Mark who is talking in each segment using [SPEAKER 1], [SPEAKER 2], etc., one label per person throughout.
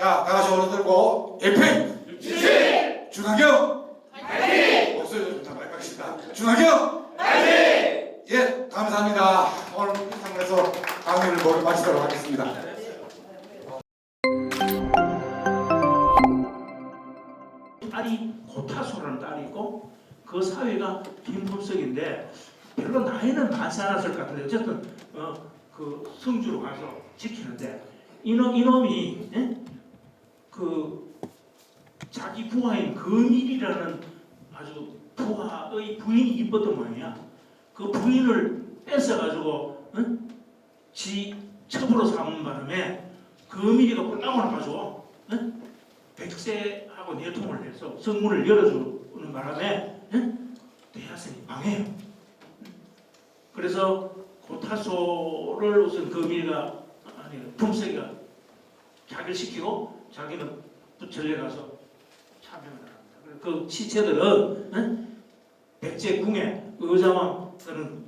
[SPEAKER 1] 자, 다 같이 오늘 들고 예팽!
[SPEAKER 2] 유치!
[SPEAKER 1] 준하경!
[SPEAKER 2] 파이팅!
[SPEAKER 1] 목소리 좀 잠깐 가겠습니다. 준하경!
[SPEAKER 2] 파이팅!
[SPEAKER 1] 예, 감사합니다. 오늘 이 상에서 강의를 모두 마치도록 하겠습니다.
[SPEAKER 3] 딸이 고타소라는 딸이 있고 그 사위가 김품석인데 별로 나이는 많지 않았을 것 같은데 어쨌든 그 성주로 가서 지키는데 이놈이 그 자기 부하인 금일이라는 아주 부하의 부인이 이뻤던 모양이야. 그 부인을 뺏어가지고 지 첩으로 삼은 바람에 금일이가 꼴딱 나가지고 백세하고 내통을 해서 성문을 열어주는 바람에 대하선이 망해요. 그래서 고타소를 우선 금일이가 품석이가 자기를 시키고 자기는 또 전래 가서 참여를 합니다. 그 시체들은 백제궁의 의자왕 또는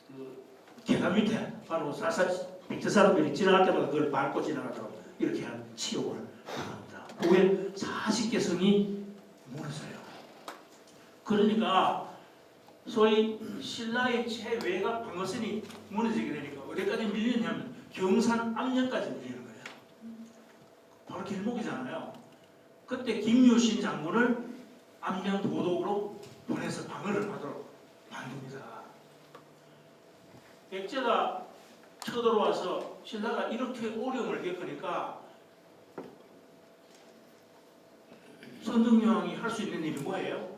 [SPEAKER 3] 그 계단 밑에 바로 사사 백제 사람들이 지나갈 때마다 그걸 밟고 지나가도록 이렇게 한 치욕을 당합니다. 그게 40개 성이 무너져요. 그러니까 소위 신라의 최외가 방어선이 무너지게 되니까 어디까지 밀리냐면 경산 압력까지 밀리는 거예요. 바로 길목이잖아요. 그때 김유신 장군을 암양 도독으로 보내서 방어를 하도록 만듭니다. 백제가 쳐들어와서 신라가 이렇게 어려움을 겪으니까 선등여왕이 할 수 있는 일이 뭐예요?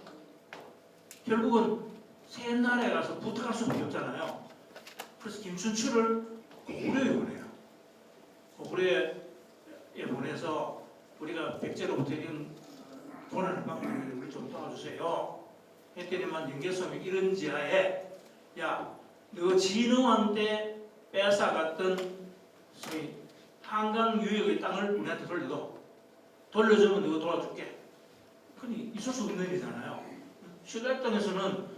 [SPEAKER 3] 결국은 새나라에 가서 부탁할 수밖에 없잖아요. 그래서 김춘추를 고구려에 보내요. 고구려에 보내서 우리가 백제로부터 이런 고난을 받고 있는데 우리 좀 도와주세요. 했더니만 영계성이 이런 지하에 야, 너 진흥왕 때 뺏어갔던 소위 한강 유역의 땅을 우리한테 돌려주면 너가 도와줄게. 그니 있을 수 없는 일이잖아요. 신라 입장에서는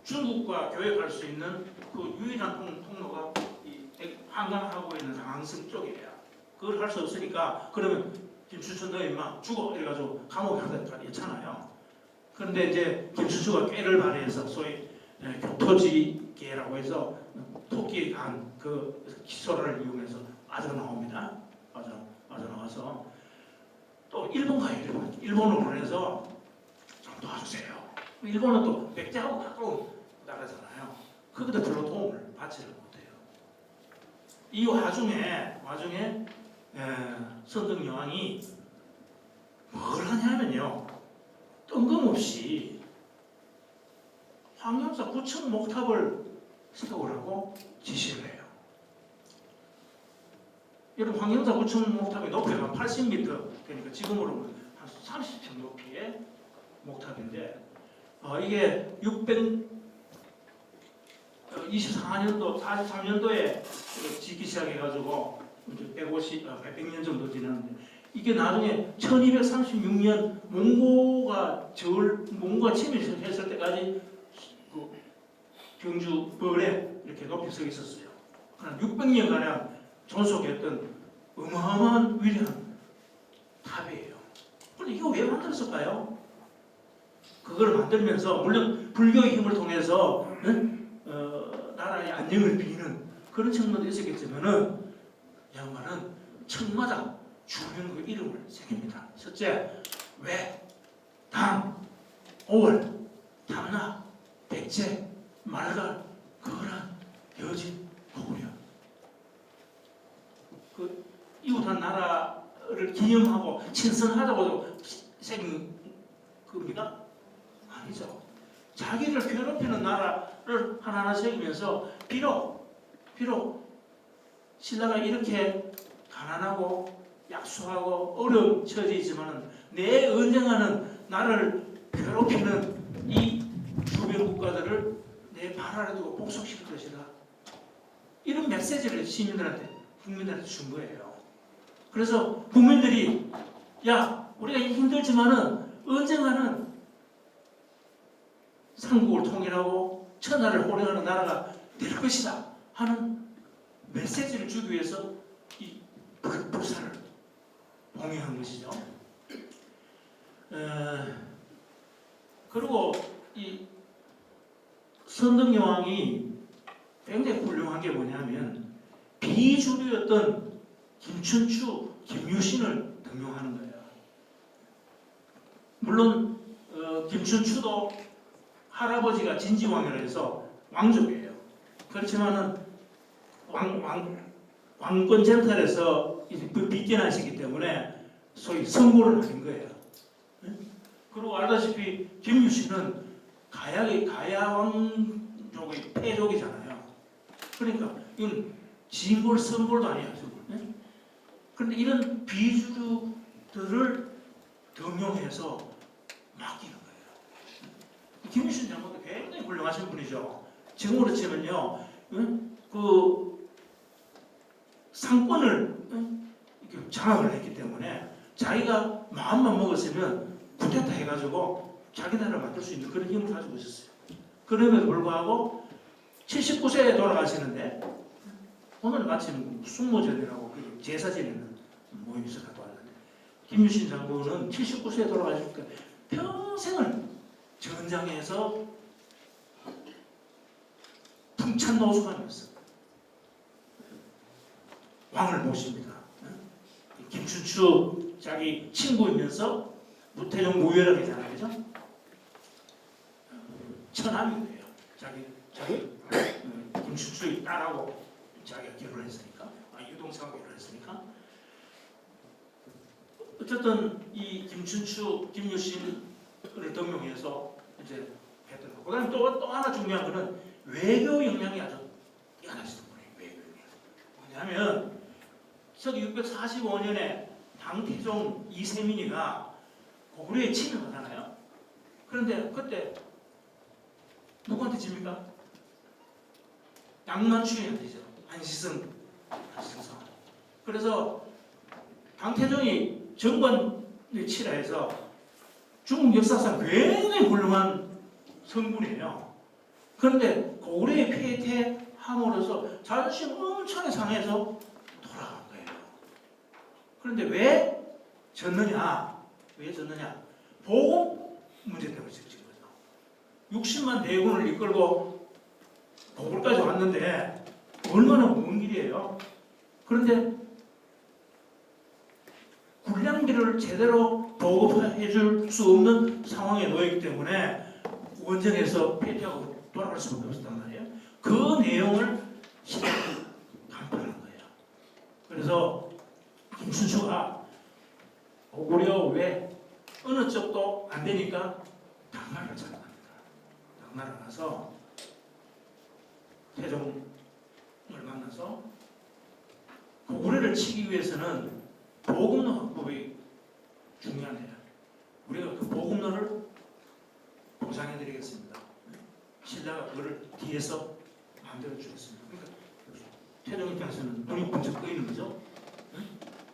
[SPEAKER 3] 중국과 교역할 수 있는 그 유일한 통로가 이 한강하고 있는 상항성 쪽이에요. 그걸 할 수 없으니까 그러면 김춘추 너 임마 죽어 이래가지고 감옥에 가다 했잖아요. 그런데 이제 김춘추가 꾀를 발휘해서 소위 교토지계라고 해서 토끼에 간 그 기소를 이용해서 빠져나옵니다. 빠져나와서 또 일본 가요. 일본으로 보내서 좀 도와주세요. 일본은 또 백제하고 가까운 나라잖아요. 거기도 별로 도움을 받지를 못해요. 이 와중에 선등여왕이 뭘 하냐면요. 뜬금없이 황룡사 9층 목탑을 세우라고 지시를 해요. 여러분 황룡사 9층 목탑의 높이가 80m 그러니까 지금으로 한 30층 높이의 목탑인데 이게 624년도 43년도에 짓기 시작해가지고 이제 100년 정도 지났는데 이게 나중에 1236년 몽고가 침입했을 때까지 그 경주 벌에 이렇게 높이 서 있었어요. 한 600년가량 존속했던 어마어마한 위대한 탑이에요. 그런데 이거 왜 만들었을까요? 그걸 만들면서 물론 불교의 힘을 통해서 나라의 안녕을 비는 그런 측면도 있었겠지만은 양반은 층마다 주변 그 이름을 새깁니다. 첫째, 외, 당, 오월, 탐나, 백제, 말간, 거란, 여진, 고구려. 그 이웃한 나라를 기념하고 친선하자고 새긴 겁니까? 아니죠. 자기를 괴롭히는 나라를 하나하나 새기면서 비록 신라가 이렇게 가난하고 약소하고 어려운 처지이지만 내 언젠가는 나를 괴롭히는 이 주변 국가들을 내 발 아래 두고 복속시킬 것이다. 이런 메시지를 시민들한테 국민들한테 준 거예요. 그래서 국민들이 야 우리가 힘들지만은 언젠가는 삼국을 통일하고 천하를 호령하는 나라가 될 것이다 하는 메시지를 주기 위해서 이 불사를 동의한 것이죠. 그리고 이 선덕여왕이 굉장히 훌륭한 게 뭐냐면 비주류였던 김춘추, 김유신을 등용하는 거예요. 물론 김춘추도 할아버지가 진지왕이라 해서 왕족이에요. 그렇지만은 왕권 젠탈에서 빗겨나시기 때문에 소위 선고를 하는 거예요. 그리고 알다시피 김유신은 가야왕족의 패족이잖아요. 그러니까 이건 진골 선골도 아니야. 그런데 이런 비주류들을 등용해서 맡기는 거예요. 김유신 장관도 굉장히 훌륭하신 분이죠. 지금으로 치면요, 그 상권을 이렇게 장악을 했기 때문에 자기가 마음만 먹었으면 쿠데타 해가지고 자기 나라를 만들 수 있는 그런 힘을 가지고 있었어요. 그럼에도 불구하고 79세에 돌아가시는데 오늘 마침 숙모전이라고 제사 지내는 모임에서 갔다 왔는데 김유신 장군은 79세에 돌아가시니까 평생을 전장에서 풍찬 노숙하면서 왕을 모십니다. 김춘추 자기 친구이면서 무태종 무혈하게잖아요, 그죠? 처남이 돼요. 자기 김춘추의 딸하고 자기가 결혼했으니까, 유동생하고 결혼했으니까. 어쨌든 이 김춘추, 김유신을 등용해서 이제 했던 거. 그다음 또 하나 중요한 거는 외교 역량이 아주 뛰어나시던 분이에요. 외교 역량. 뭐냐면 1645년에 당태종 이세민이가 고구려에 침입하잖아요. 그런데 그때 누구한테 집니까? 양만추이한테죠. 안시성. 그래서 당태종이 정관을 치라해서 중국 역사상 굉장히 훌륭한 성분이에요. 그런데 고구려에 폐퇴함으로써 자존심 엄청 상해서 돌아간 거예요. 그런데 왜 졌느냐? 보급 문제 때문에 진 거죠. 60만 대군을 이끌고 고구려까지 왔는데 얼마나 먼 길이에요. 그런데 군량비를 제대로 보급해 줄 수 없는 상황에 놓였기 때문에 원정에서 폐퇴하고 돌아갈 수밖에 없었단 말이에요. 그 내용을 신라가 간파한 거예요. 그래서 김춘추가 고구려 외 어느 쪽도 안 되니까 당나라를 찾아갑니다. 당나라 가서 태종을 만나서 고구려를 치기 위해서는 보급로 확보이 중요한데요. 우리가 그 보급로를 보상해드리겠습니다. 신라가 그거를 뒤에서 만들어 주겠습니다. 그러니까 태종 입장에서는 눈이 번쩍 뜨이는 거죠.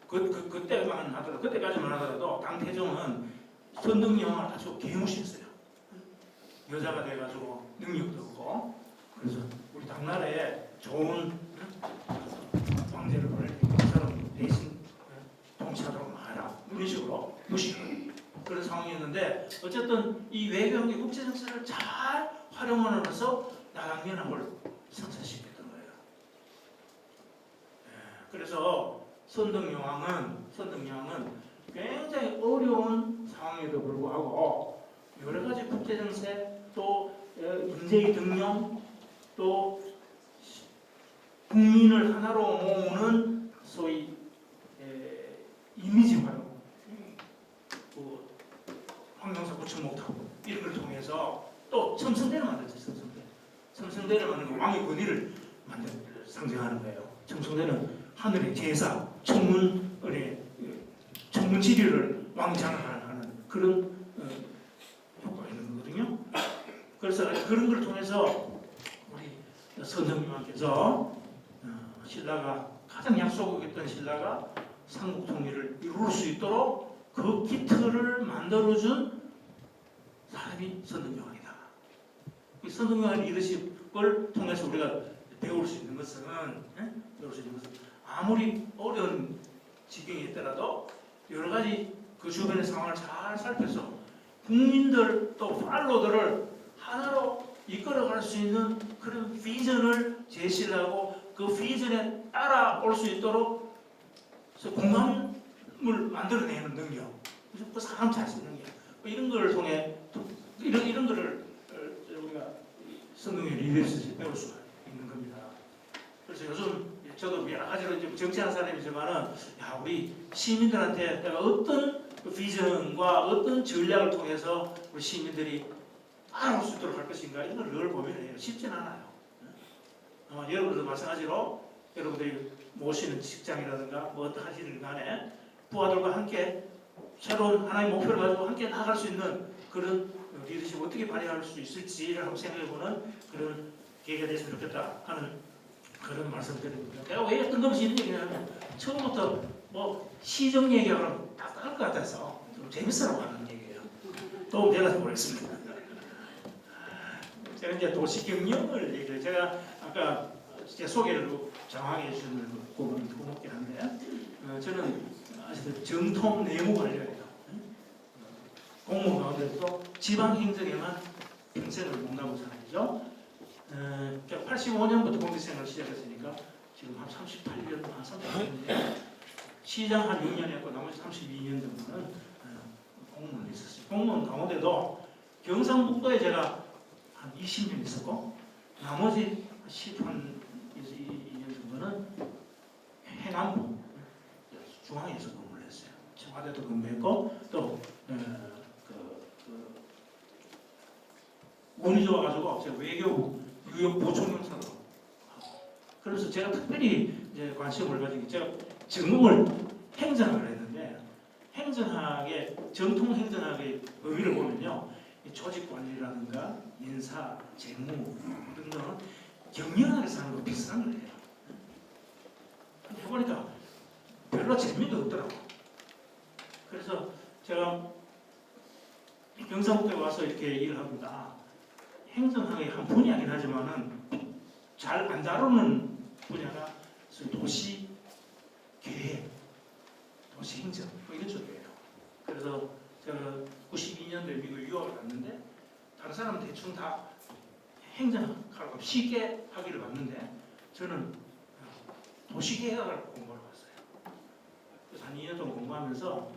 [SPEAKER 3] 그때만 하더라도, 그때까지만 하더라도 당태종은 선덕여왕을 아주 개무시했어요. 여자가 돼가지고 능력도 없고. 그래서 우리 당나라에 좋은 왕제를 보낼 테니까 그 사람 대신 통치하도록 하라. 이런 식으로 무시하는 그런 상황이었는데, 어쨌든 이 외교관계 국제정세를 잘 활용하면서 나강연합을 성사시켰던 거예요. 그래서 선덕여왕은 굉장히 어려운 상황에도 불구하고 여러 가지 국제정세, 또 인재의 등용, 또 국민을 하나로 모으는 소위 이미지 활용, 황명사 부처목타고 이런 걸 통해서 또 첨성대를 만들었어요. 첨성대를 만든 거 왕의 권위를 상징하는 거예요. 첨성대는 하늘의 제사, 청문 지리를 왕장하는 그런 효과가 있는 거거든요. 그래서 그런 걸 통해서 우리 선생님께서 신라가 가장 약속했던 신라가 삼국 통일을 이룰 수 있도록 그 기틀을 만들어준 사람이 선덕여왕이다. 이 선덕여왕의 리더십을 통해서 우리가 배울 수 있는 것은 아무리 어려운 지경이 있더라도 여러 가지 그 주변의 상황을 잘 살펴서 국민들 또 팔로들을 하나로 이끌어갈 수 있는 그런 비전을 제시를 하고 그 비전에 따라올 수 있도록 그래서 공감을 만들어내는 능력, 그래서 그 사람 자신 능력, 이런 걸 통해 이런 거를 우리가 성경의 리더십에서 배울 수가 있는 겁니다. 그래서 요즘 저도 여러 가지로 이제 정치하는 사람이지만은 야 우리 시민들한테 내가 어떤 그 비전과 어떤 전략을 통해서 우리 시민들이 따라올 수 있도록 할 것인가 이런 걸 늘 고민해요. 쉽진 않아요. 아마 여러분들도 마찬가지로 여러분들이 모시는 직장이라든가 뭐 어떤 하시는 간에 부하들과 함께 새로운 하나의 목표를 가지고 함께 나아갈 수 있는 그런 리더십 어떻게 발휘할 수 있을지를 한번 생각해보는 그런 계기가 됐으면 좋겠다 하는 그런 말씀을 드립니다. 내가 왜 뜬금없이 이런 얘기를 하냐면 처음부터 뭐 시정 얘기하면 딱딱할 것 같아서 좀 재밌으라고 하는 얘기예요. 도움 되라서 모르겠습니다. 제가 이제 도시경영을 얘기를 제가 아까 제 소개를 정확하게 해주는 고맙긴 한데 저는 아시다시피 정통 내무관리예요. 공무원 가운데서 지방행정에만 평생을 몸담은 사람이죠. 85년부터 공직생활을 시작했으니까 지금 한 38년, 한 38년 시장 한 6년 했고 나머지 32년 정도는 공무원을 있었어요. 공무원 가운데도 경상북도에 제가 한 20년 있었고 나머지 12년 정도는 해남부 중앙에서 근무를 했어요. 청와대도 근무했고 또 운이 좋아가지고 제가 외교부 뉴욕 부총영사도 하고 그래서 제가 특별히 이제 관심을 가지고 제가 전공을 행정학을 했는데 행정학의 정통 행정학의 의미를 보면요 조직 관리라든가 인사, 재무 이런 거는 경영학에서 하는 거 비슷한 거예요. 해보니까 별로 재미가 없더라고. 그래서 제가 경상북도에 와서 이렇게 일을 합니다. 행정학의 한 분야긴 하지만은 잘 안 다루는 분야가 도시 계획, 도시 행정 뭐 이런 쪽이에요. 그래서 제가 92년도에 미국 유학을 갔는데 다른 사람은 대충 다 행정학하고 쉽게 하기를 봤는데 저는 도시계획을 공부하러 갔어요. 그래서 한 2년 동안 공부하면서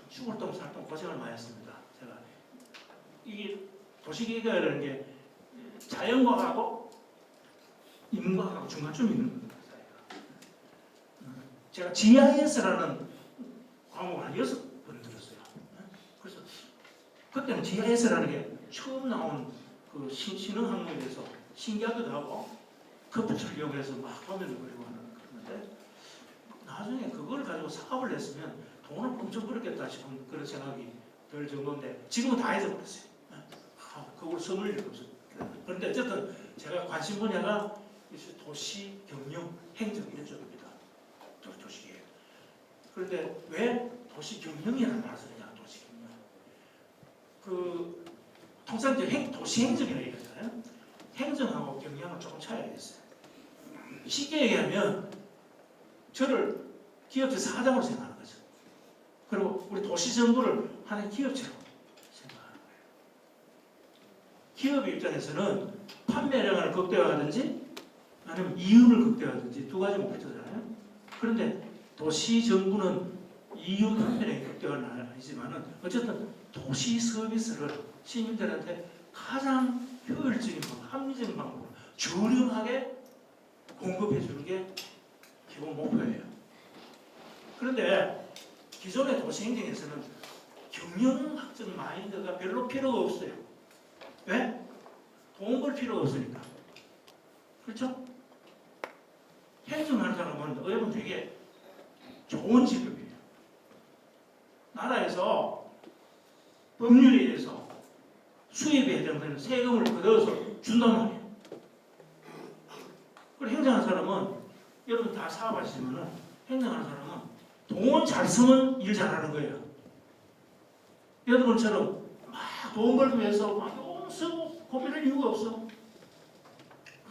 [SPEAKER 3] 죽을 똥 살 똥 고생을 많이 했습니다. 제가 이게 도시계획이라는 게 자연과학하고 인문과학하고 중간쯤 있는 겁니다. 제가 GIS라는 과목을 한 6번 들었어요. 그래서 그때는 GIS라는 게 처음 나온 그 신흥 학문에 대해서 신기하기도 하고 컴퓨터를 이용해서 막 화면을 그리고 하는 그런데 나중에 그걸 가지고 사업을 했으면 돈을 엄청 벌었겠다 싶은 그런 생각이 들 정도인데 지금은 다 잊어버렸어요. 그걸 써볼 일이 없어요. 그런데 어쨌든 제가 관심 분야가 도시, 경영, 행정 이런 쪽입니다. 도시계획. 그런데 왜 도시 경영이라는 말을 쓰냐? 도시 경영. 그 통상 도시 행정이라고 얘기하잖아요. 행정하고 경영은 조금 차이가 있어요. 쉽게 얘기하면 저를 기업체 사장으로 생각하는 거죠. 그리고 우리 도시정부를 하나의 기업체로 생각하는 거예요. 기업의 입장에서는 판매량을 극대화하든지 아니면 이윤을 극대화하든지 두 가지 목표잖아요. 그런데 도시정부는 이윤 판매량이 극대화는 아니지만은 어쨌든 도시 서비스를 시민들한테 가장 효율적인 방법, 합리적인 방법으로 저렴하게 공급해 주는 게 기본 목표예요. 그런데 기존의 도시행정에서는 경영학적 마인드가 별로 필요가 없어요. 왜? 돈 벌 필요가 없으니까. 그렇죠? 행정하는 사람은 어쩌면 되게 좋은 직업이에요. 나라에서 법률에 의해서 수입에 해당되는 세금을 걷어서 준단 말이에요. 그리고 행정하는 사람은 여러분 다 사업하시지만은 행정하는 사람은 돈 잘 쓰면 일 잘하는 거예요. 여러분처럼 막 돈 벌기 위해서 막 돈 쓰고 고민할 이유가 없어.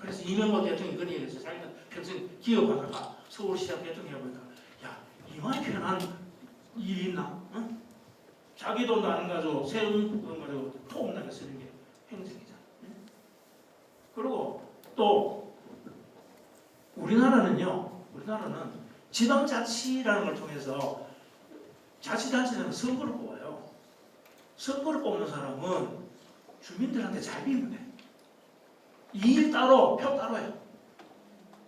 [SPEAKER 3] 그래서 이명박 대통령이 그런 얘기했어요. 자기는 평생 기업하다가 서울시장 대통령 해보니까 야 이만히 편한 일 있나? 응? 자기 돈도 안 가지고 세금 돈 가지고 톱나게 쓰는 게 행정이잖아. 응? 그리고 또 우리나라는 지방자치라는 걸 통해서 자치단체는 선거를 뽑아요. 선거를 뽑는 사람은 주민들한테 잘 비우면 돼. 일 따로, 표 따로요.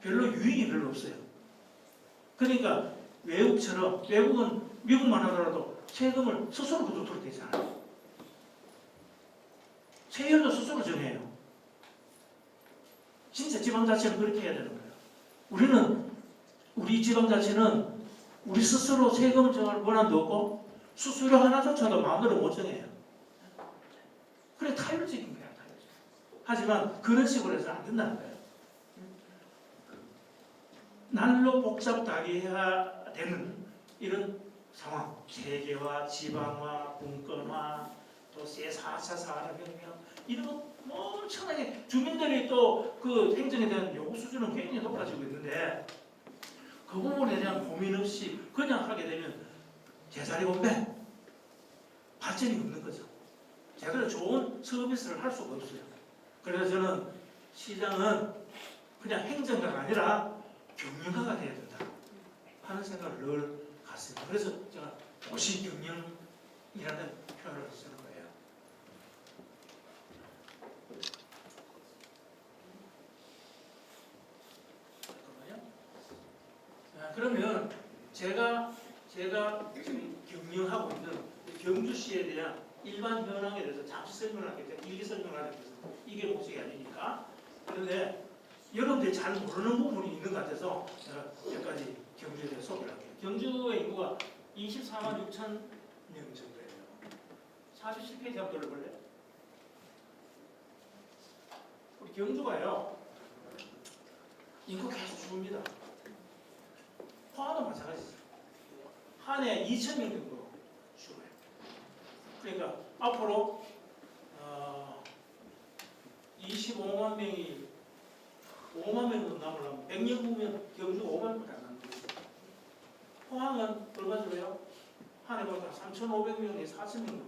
[SPEAKER 3] 별로 유익이 별로 없어요. 그러니까 외국은 미국만 하더라도 세금을 스스로 거둬도 되잖아요. 세율도 스스로 정해요. 진짜 지방자치는 그렇게 해야 되는 거예요. 우리 지방자치는 우리 스스로 세금 정할 권한도 없고 수수료 하나조차도 마음대로 못 정해요. 그래 타율적인 거야. 타율적. 하지만 그런 식으로 해서 안 된다는 거예요. 날로 복잡하게 해야 되는 이런 상황, 세계화, 지방화, 분권화, 또 4차 산업혁명 이런 거 엄청나게 주민들이 또 그 행정에 대한 요구 수준은 굉장히 높아지고 있는데 그 부분에 대한 고민 없이 그냥 하게 되면 제자리 건배 발전이 없는 거죠. 제대로 좋은 서비스를 할 수가 없어요. 그래서 저는 시장은 그냥 행정가가 아니라 경영가가 돼야 된다 하는 생각을 늘 갖습니다. 그래서 제가 도시경영이라는 표현을 쓰는 거예요. 잠깐만요. 자, 그러면 제가 지금 경영하고 있는 경주시에 대한 일반 현황에 대해서 잠시 설명할게요. 길게 설명하기 위해서 이게 목적이 아니니까. 그런데 여러분들이 잘 모르는 부분이 있는 것 같아서 제가 몇 가지 경주에 대해서 소개를 할게요. 경주의 인구가 24만 6천 명 정도예요. 47페이지 한번 돌려볼래요? 우리 경주가요, 인구 계속 죽습니다. 포항도 마찬가지죠. 한 해 2천 명 정도 죽어요. 그러니까 앞으로 25만 명이 5만 명도 남으려면 100년 후면 경주가 5만 명밖에 안 남는 거죠. 포항은 얼마 줄어요? 한 해 보니까 3,500명이 4,000명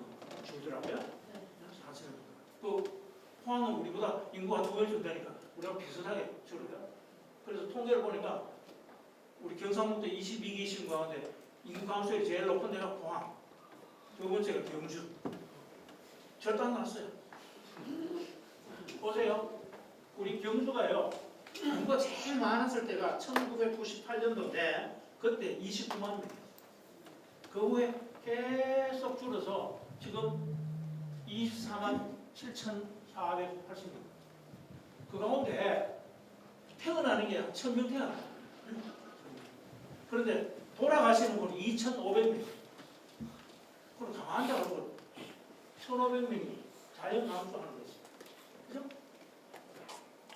[SPEAKER 3] 줄더라고요. 4,000명. 그 포항은 우리보다 인구가 2배 준다니까 우리하고 비슷하게 줄어요. 그래서 통계를 보니까 우리 경상북도 22개 시 가운데 인구 감소율이 제일 높은 데가 포항, 두 번째가 경주. 절대 안 났어요. 보세요. 우리 경주가요, 인구가 제일 많았을 때가 1998년도인데 그때 29만 명이었어요. 그 후에 계속 줄어서 지금 24만 7,480명. 그 가운데 태어나는 게 1,000명 태어나요. 그런데 돌아가시는 분이 2,500명. 그럼 가만히 앉아가지고 1,500명이 자연 감소하는 거지. 그죠?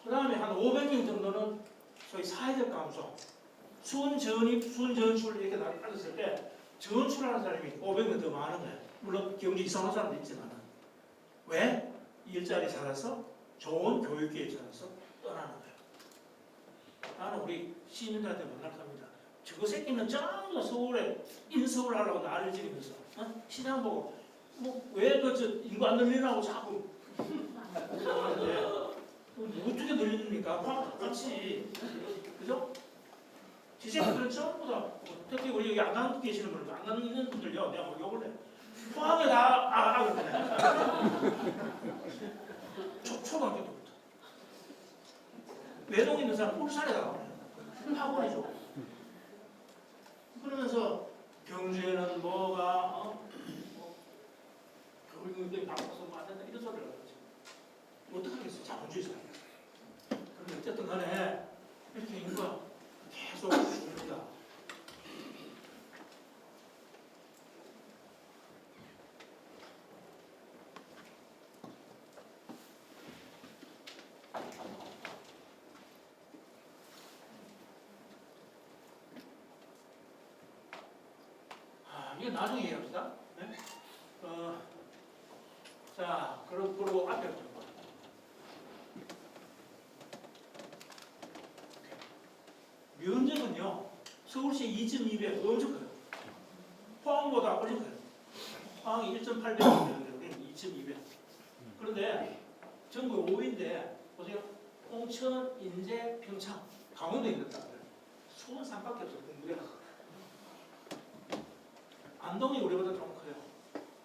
[SPEAKER 3] 그 다음에 한 500명 정도는 소위 사회적 감소. 순전입, 순전출 이렇게 따졌을 때 전출하는 사람이 500명 더 많은 거예요. 물론 경주 이상한 사람도 있지만. 왜? 일자리 찾아서 좋은 교육기회 찾아서 떠나는 거예요. 나는 우리 시민들한테 부탁합니다. 저 새끼는 전부 서울에 인서울 하려고 나를 지르면서 시장 보고 왜 그 인구 안 늘리라고 자꾸 어떻게 늘립니까? 같이 그죠? 지새끼들은 전부 다 특히 우리 여기 안강 계시는 분들 안강 있는 분들요 내가 뭐 욕을 해. 포항에 다 그러네. 초등학교 때부터 외동에 있는 사람 울산에 나가요. 학원이죠. 그러면서 경주에는 뭐가 교육이 바꿔서 만든다 이런 소리를 하죠. 어떡하겠어요? 자본주의 사회야. 그런데 어쨌든 간에 이렇게 인구가 계속 죽습니다. 이거 나중에 얘기합시다. 네? 자, 그리고 앞에 좀 봐. 면적은요, 서울시 2.2배 엄청 커요. 포항보다 훨씬 커요. 포항이 1.8배 되는데 우리는 2.2배. 그런데 전국 5위인데 보세요. 홍천, 인제, 평창, 강원도에 있는 땅들 수원 산밖에 없어요. 공부대가. 안동이 우리보다 좀 커요.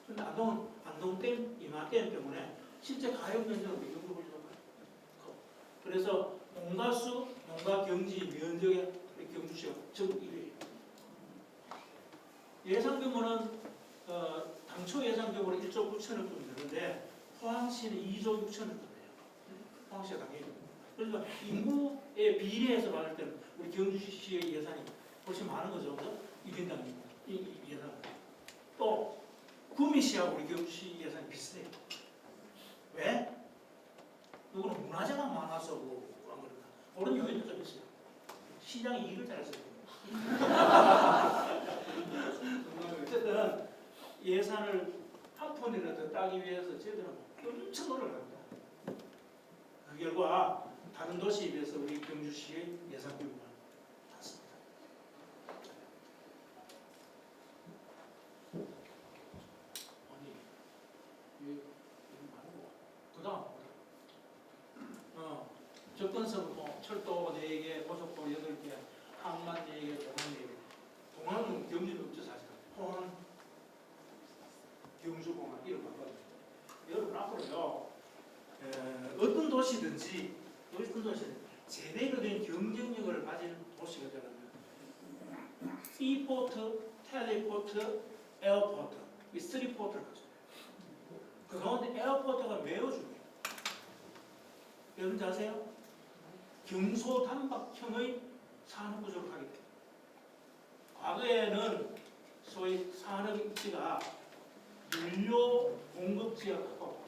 [SPEAKER 3] 그런데 안동은 안동댐, 이마댐 때문에 실제 가용 면적은 미국보다 좀 커요. 그래서 농가수, 농가 경지 면적의 경주시가 전국 1위예요. 예상 규모는 당초 예상 규모로 1조 9천억 정도 되는데 포항시는 2조 6천억 정도 돼요. 포항시가 당연히. 그러니까 인구에 비례해서 봤을 때는 우리 경주시의 예산이 훨씬 많은 거죠. 1인당 예산. 또 구미시하고 우리 경주시 예산이 비슷해요. 왜? 이거는 문화재가 많아서 안 그런가. 그런 요인도 좀 있어요. 시장이 일을 잘했어요. 어쨌든 예산을 한 푼이라도 따기 위해서 저희들은 엄청 노력을 합니다. 그 결과 다른 도시에 비해서 우리 경주시의 예산 규모가 낮습니다. 아니, 이게 말고 그다음 접근성 철도 4개, 고속도로 8개, 항만 4개, 공항 4개. 공항은 경주는 없죠 사실. 포항, 경주공항 이런 거 같거든요. 여러분 앞으로요 어떤 도시든지 제대로 된 경쟁력을 가진 도시가 되려면 시포트, 텔레포트, 에어포트 이 3포트를 가져요. 그 가운데 에어포트가 매우 중요해요. 여러분 아세요? 경소단박형의 산업구조를 하게 돼요. 과거에는 소위 산업 입지가 연료 공급지와 가까워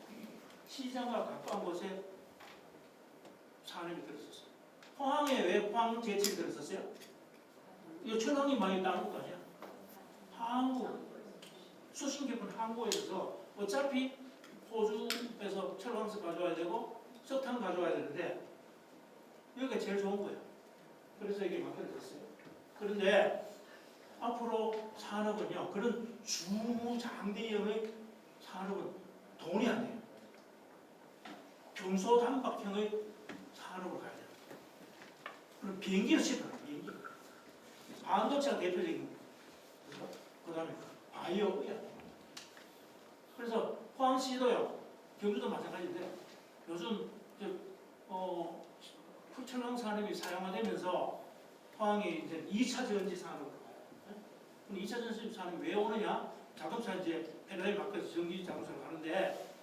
[SPEAKER 3] 시장과 가까운 곳에 산업이 들었었어요. 포항에 왜 포항 제철이 들었었어요? 이거 철강이 많이 나온 거 아니야? 항구, 수심 깊은 항구에 있어서 어차피 호주에서 철강석 가져와야 되고 석탄 가져와야 되는데 여기가 제일 좋은 거예요. 그래서 이게 만들어졌어요. 그런데 앞으로 산업은요, 그런 중장대형의 산업은 돈이 안 돼요. 경소단박형의 산업을 가야 돼요. 그럼 비행기를 시도해요. 비행기. 반도체가 대표적인 거죠. 그 다음에 바이오의학. 그래서 포항시도요, 경주도 마찬가지인데 요즘 철강 산업이 사용화되면서 포항이 이제 2차 전지 산업으로 가요. 그럼 2차 전지 산업이 왜 오느냐? 자동차 이제 패러다임 바뀌어서 전기 자동차로 가는데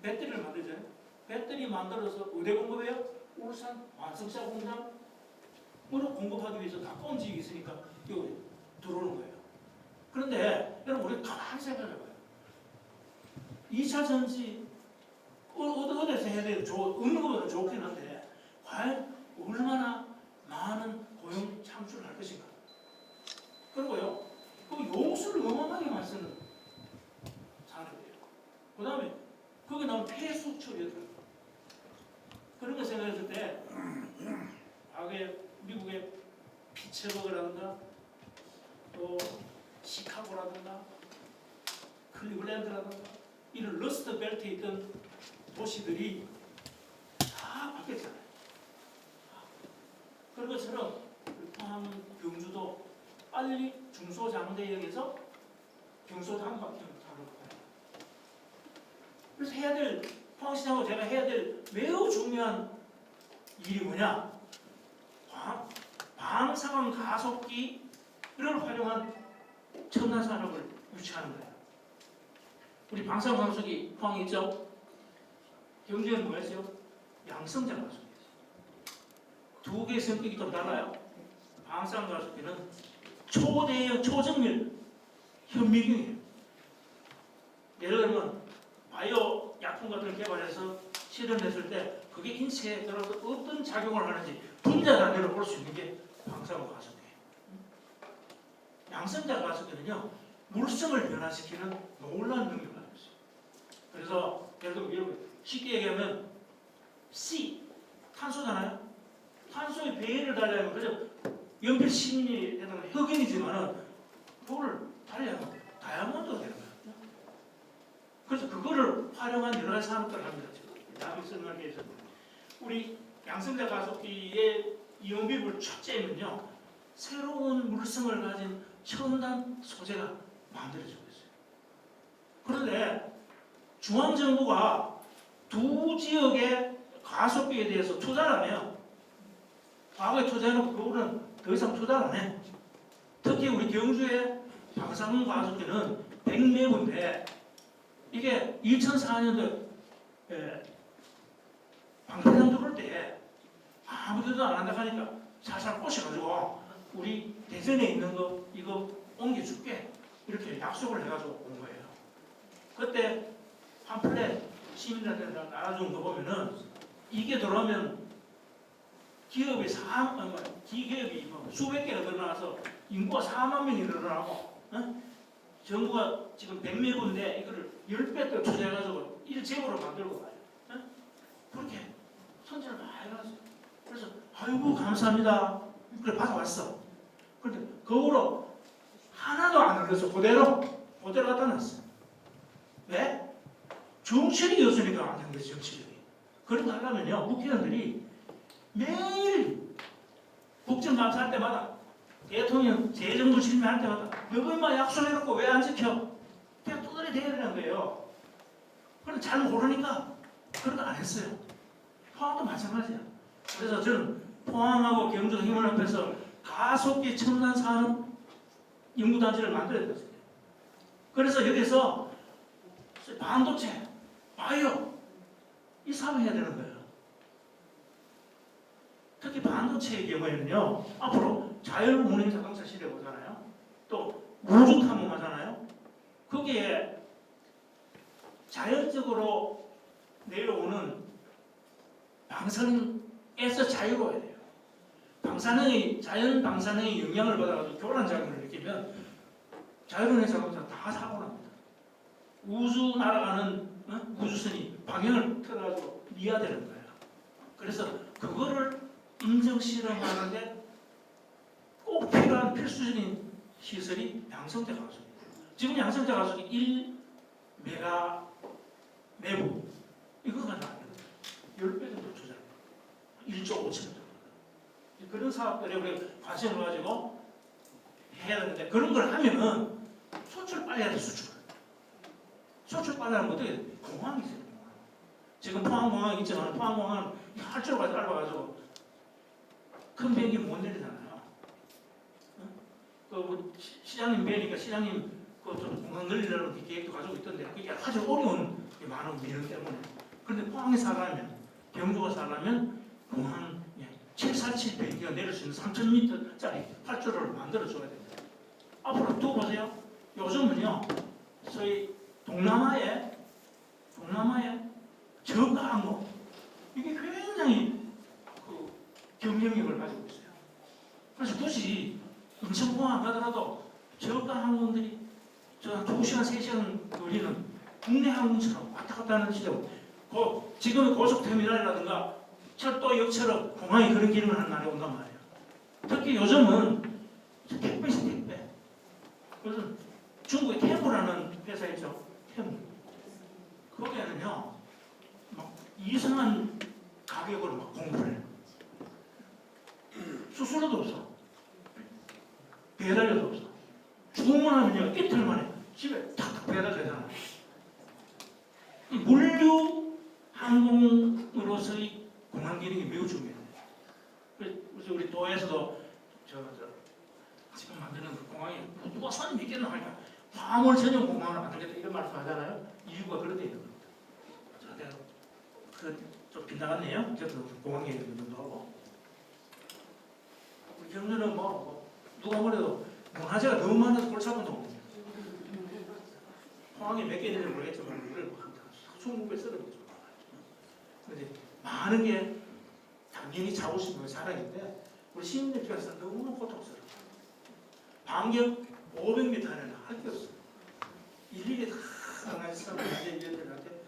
[SPEAKER 3] 배터리를 만들잖아요. 배터리 만들어서 어디 공급해요? 울산 완성차 공장으로 공급하기 위해서 가까운 지역이 있으니까 여기 들어오는 거예요. 그런데 여러분 우리 가만히 생각해봐요. 2차 전지 어디서 해야 돼요? 없는 것보다 좋긴 한데 과연 얼마나 많은 고용 창출을 할 것인가? 그리고요, 그 용수를 어마어마하게 많이 쓰는 산업이에요. 그 다음에 거기 나온 폐수 처리가 들어가요. 그런 거 생각했을 때 과거에 미국의 피츠버그라든가 또 시카고라든가 클리블랜드라든가 이런 러스트 벨트에 있던 도시들이 다 바뀌었잖아요. 그런 것처럼 포항, 경주도 빨리 중소장대역에서 경소단박형 산업으로 가요. 그래서 해야 될, 포항시장으로 제가 해야 될 매우 중요한 일이 뭐냐? 방사능 가속기를 활용한 첨단 산업을 유치하는 거예요. 우리 방사능 가속기 포항에 있죠? 경주에는 뭐가 있어요? 양성장 가속기. 두 개의 성격이 좀 달라요. 방사능 가속기는 초대형 초정밀 현미경이에요. 예를 들면 바이오 약품 같은 걸 개발해서 실험했을 때 그게 인체에 들어서 어떤 작용을 하는지 분자 단위로 볼 수 있는 게 방사능 가속기예요. 양성장 가속기는요, 물성을 변화시키는 놀라운 능력을 가지고 있어요. 그래서 예를 들면 여러분 쉽게 얘기하면 C 탄소잖아요. 탄소의 배열을 달리하면 그죠? 연필 10mm에 해당하는 흑연이지만은 그걸 달리하면 다이아몬드가 되는 거예요. 그래서 그거를 활용한 여러 가지 산업들을 합니다. 지금 다음에 설명하기 위해서 우리 양성자 가속기의 이온비입을 쫙 째면요 새로운 물성을 가진 첨단 소재가 만들어지고 있어요. 그런데 중앙정부가 두 지역의 가속기에 대해서 투자를 안 해요. 과거에 투자해놓고 그거는 더 이상 투자를 안 해. 특히 우리 경주의 방사능 가속기는 100매부인데 이게 2004년도 방사능 들어올 때 아무데도 안 한다 하니까 살살 꼬셔가지고 우리 대전에 있는 거 이거 옮겨줄게 이렇게 약속을 해가지고 온 거예요. 그때 팜플렛 시민들한테 나눠준 거 보면은 이게 들어오면 기업이 기계업이 수백 개가 늘어나서 인구가 4만 명이 늘어나고 정부가 지금 100매부인데 이거를 10배 더 투자해가지고 일제으로 만들고 가요. 그렇게 선제를 많이 해놨어요. 그래서 아이고 감사합니다. 그래 받아왔어. 그런데 그 후로 하나도 안 흘려서 그대로 갖다 놨어. 왜? 정치력이 없으니까 안 되는 거예요. 정치력이. 그런 거 하려면요 국회의원들이 매일 국정감사할 때마다 대통령 재정부 질문할 때마다 너가 인마 약속해놓고 왜 안 지켜? 그냥 두드려 대야 되는 거예요. 그런데 잘 모르니까 그런 거 안 했어요. 포항도 마찬가지야. 그래서 저는 포항하고 경주 힘을 합해서 가속기 첨단 산업 연구단지를 만들어야 됐어요. 그래서 여기서 반도체, 바이오 이 사업 해야 되는 거예요. 특히 반도체의 경우에는요 앞으로 자율운행 자동차 시대 오잖아요. 또 우주 탐험하잖아요. 거기에 자연적으로 내려오는 방사능에서 자유로워야 돼요. 자연 방사능의 영향을 받아가지고 교란 작용을 일으키면 자율운행 자동차 다 사고 납니다. 우주 날아가는 우주선이 방향을 틀어가지고 미화되는 거예요. 그래서 그거를 인증 실험하는데 꼭 필요한 필수적인 시설이 양성자 가속기예요. 지금 양성자 가속기 1메가 매부 이거가 나와요. 10배 정도 투자. 1조 5천 정도. 그런 사업들에 우리가 관심을 가지고 해야 되는데 그런 걸 하면은 수출 빨리 해야 돼. 수출 빨리 하는 것도 공항이 있어요. 지금 포항공항 있지만 포항공항은 할줄까지 얇아가지고 큰 비행기 못 내리잖아요. 그 시장님 뵈니까 시장님 그좀 공항 늘리려는 계획도 가지고 있던데 그게 아주 어려운 많은 민원 때문에. 그런데 포항에 살려면 경주가 살려면 공항 747 비행기가 내릴 수 있는 3,000m짜리 활주로를 만들어줘야 됩니다. 앞으로 두고 보세요. 요즘은요 저희 동남아에 저가 항공 이게 굉장히 그 경쟁력을 가지고 있어요. 그래서 굳이 인천공항 가더라도 저가 항공들이 저 2시간 3시간 거리는 국내 항공처럼 왔다 갔다 하는 시대고 지금의 고속터미널이라든가 철도역처럼 공항이 그런 기능을 하는 날이 온단 말이에요. 특히 요즘은 택배에서 택배. 요즘 중국의 테무라는 회사 있죠. 테무. 거기에는요 막 이상한 가격으로 막 공부를 해요. 수수료도 없어. 배달료도 없어. 주문하면요 이틀 만에 집에 탁탁 배달되잖아요. 물류 항공으로서의 공항 기능이 매우 중요해요. 그래서 우리 도에서도 지금 만드는 그 공항이 누가 손이 몇 개나 하니까 화물 전용 공항을 만들겠다 이런 말씀 하잖아요. 이유가 그런 데 있는 겁니다. 좀 빗나갔네요. 저도 공항 얘기 좀 하고. 우리 경주는 누가 뭐래도 문화재가 너무 많아서 골치 아픈 동네입니다. 포항이 몇 개 있는지 모르겠지만 이걸 20배 쓰러졌죠. 그런데 많은 게 당연히 자부심과 자랑인데 우리 시민들 입장에서 너무 고통스러워요. 반경 500m 안에는 할 게 없어요. 일일이 다 강아지 사람들한테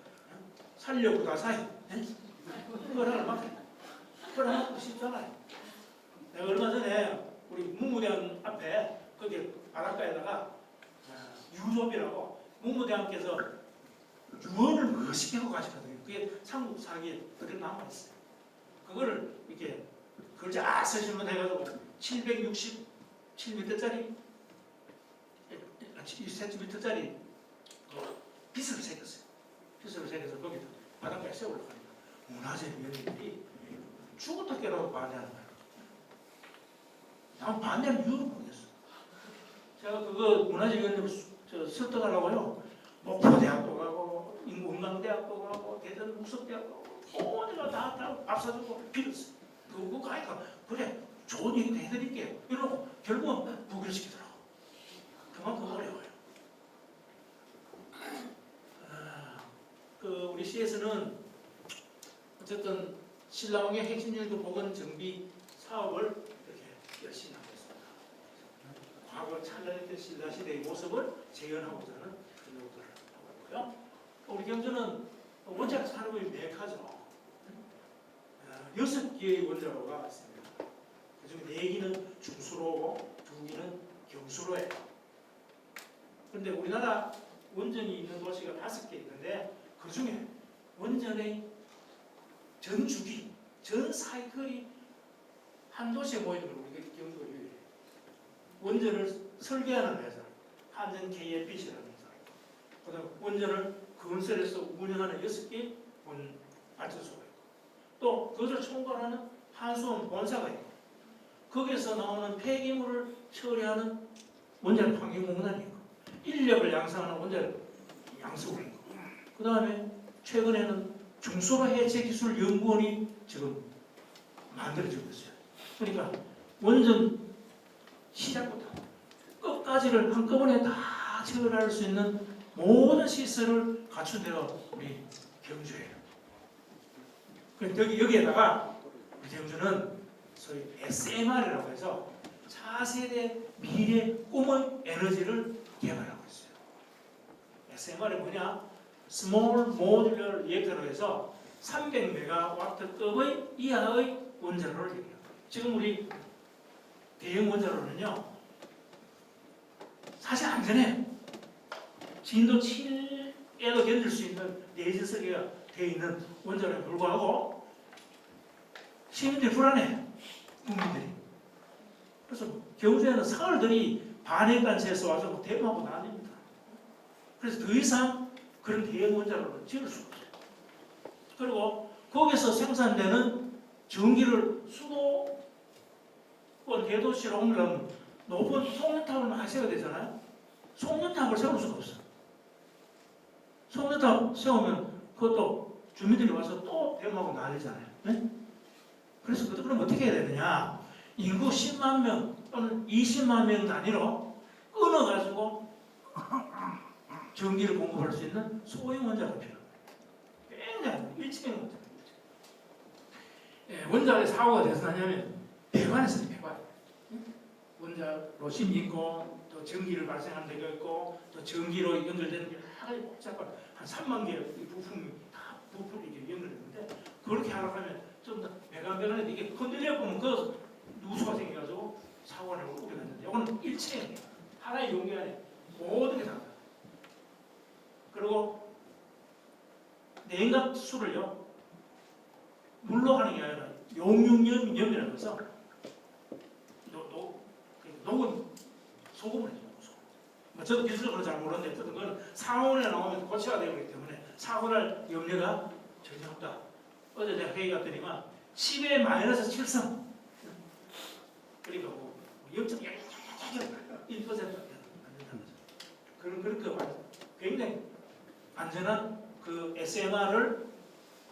[SPEAKER 3] 살려고 다 사요. 허락을 막 해요. 허락하고 싶잖아요. 내가 얼마 전에 우리 문무대원 앞에 거기 바닷가에다가 유럽이라고 문무대왕께서 유언을 멋있게 하고 가시거든요. 그게 삼국사기에 그대로 남아있어요. 그거를 이렇게 글자 쓰시면 해가지고 767m짜리 1cm짜리 빗을 새겼어요. 빗을 새겨서 거기다 바닷가에 세우려고 하니까 문화재 위원님들이 죽었다 깨라고 반대하는 거예요. 난 반대하는 이유를 모르겠어. 제가 그거 문화재 위원님 설득하려고요. 목포대학도 가고 인문강대학도 가고 대전 국석대학도 가고 어디가 다 밥 사주고 빌었어요. 그거 가니까 그래 좋은 얘기도 해드릴게요. 이러고 결국은 부결시키더라고. 그만큼 어려워요. 우리 CS는 어쨌든 신라왕의 핵심일도 복원 정비 사업을 이렇게 열심히 하고 있습니다. 과거 찬란했던 신라 시대의 모습을 재현하고자 하는 노력들을 하고 있고요. 우리 경주는 원자력 산업의 메카죠. 6개의 원자로가 있습니다. 그중에 4기는 중수로고 2기는 경수로예요. 그런데 우리나라 원전이 있는 도시가 5개 있는데 그 중에 원전의 전 주기, 전 사이클이 한 도시에 모이는 걸 우리가 경주가 유일해요. 원전을 설계하는 회사, 한전 KLPC라는 회사이고, 그다음 원전을 건설해서 운영하는 6개 발전소가 있고, 또 그것을 총괄하는 한수원 본사가 있고, 거기에서 나오는 폐기물을 처리하는 원자력 환경공단이 있고, 인력을 양성하는 원자력 양수원이 있고, 그 다음에 최근에는 중소로 해체 기술 연구원이 지금 만들어지고 있어요. 그러니까 원전 시작부터 끝까지를 한꺼번에 다 처리할 수 있는 모든 시설을 갖춘 데가 우리 경주예요. 여기에다가 우리 경주는 소위 SMR이라고 해서 차세대 미래 꿈의 에너지를 개발하고 있어요. SMR이 뭐냐? Small Modular Reactor로 해서 300메가와트급의 이하의 원자로를 얘기해요. 지금 우리 대형 원자로는요, 사실 안전해요. 진도 7에도 견딜 수 있는 내진 설계가 되어 있는 원자로에 불구하고 시민들이 불안해요. 국민들이. 그래서 경주에는 사흘들이 반해단체에서 와서 대모하고 난립니다. 그래서 더 이상 그런 대형 원자로를 지을 수가 없어요. 그리고 거기서 생산되는 전기를 수도권 대도시로 옮기려면 높은 송전탑을 많이 세워야 되잖아요. 송전탑을 세울 수가 없어요. 송전탑 세우면 그것도 주민들이 와서 또 대모하고 난리잖아요. 네? 그래서 그럼 어떻게 해야 되느냐? 인구 10만 명 또는 20만 명 단위로 끊어가지고 전기를 공급할 수 있는 소형 원자가 필요합니다. 굉장히 일체형 원자. 원자의 사고가 돼서 하냐면 배관에서 배관. 원자로 심이 있고 또 전기를 발생하는 데가 있고 또 전기로 연결되는 게 하나의 복잡한 한 3만 개의 부품이 다 부품이 이렇게 연결되는데 그렇게 하려고 하면 좀 더 배관에 이게 흔들려 보면 그 누수가 생겨가지고 사고가 나고 오게 되는데 이거는 일체형이에요. 하나의 용기 안에 모든 게 다. 그리고 냉각수를요 물로 하는 게 아니라 용융염이라고 해서 녹은 소금을 해요. 소금. 저도 기술적으로 잘 모르는데 어쨌든 그건 상온에 나오면 고체가 되기 때문에 사고날 염려가 전혀 없다. 어제 제가 회의 갔더니만 10에 마이너스 7성 그러니까 뭐 0.1% 그렇게 굉장히 안전한 그 SMR을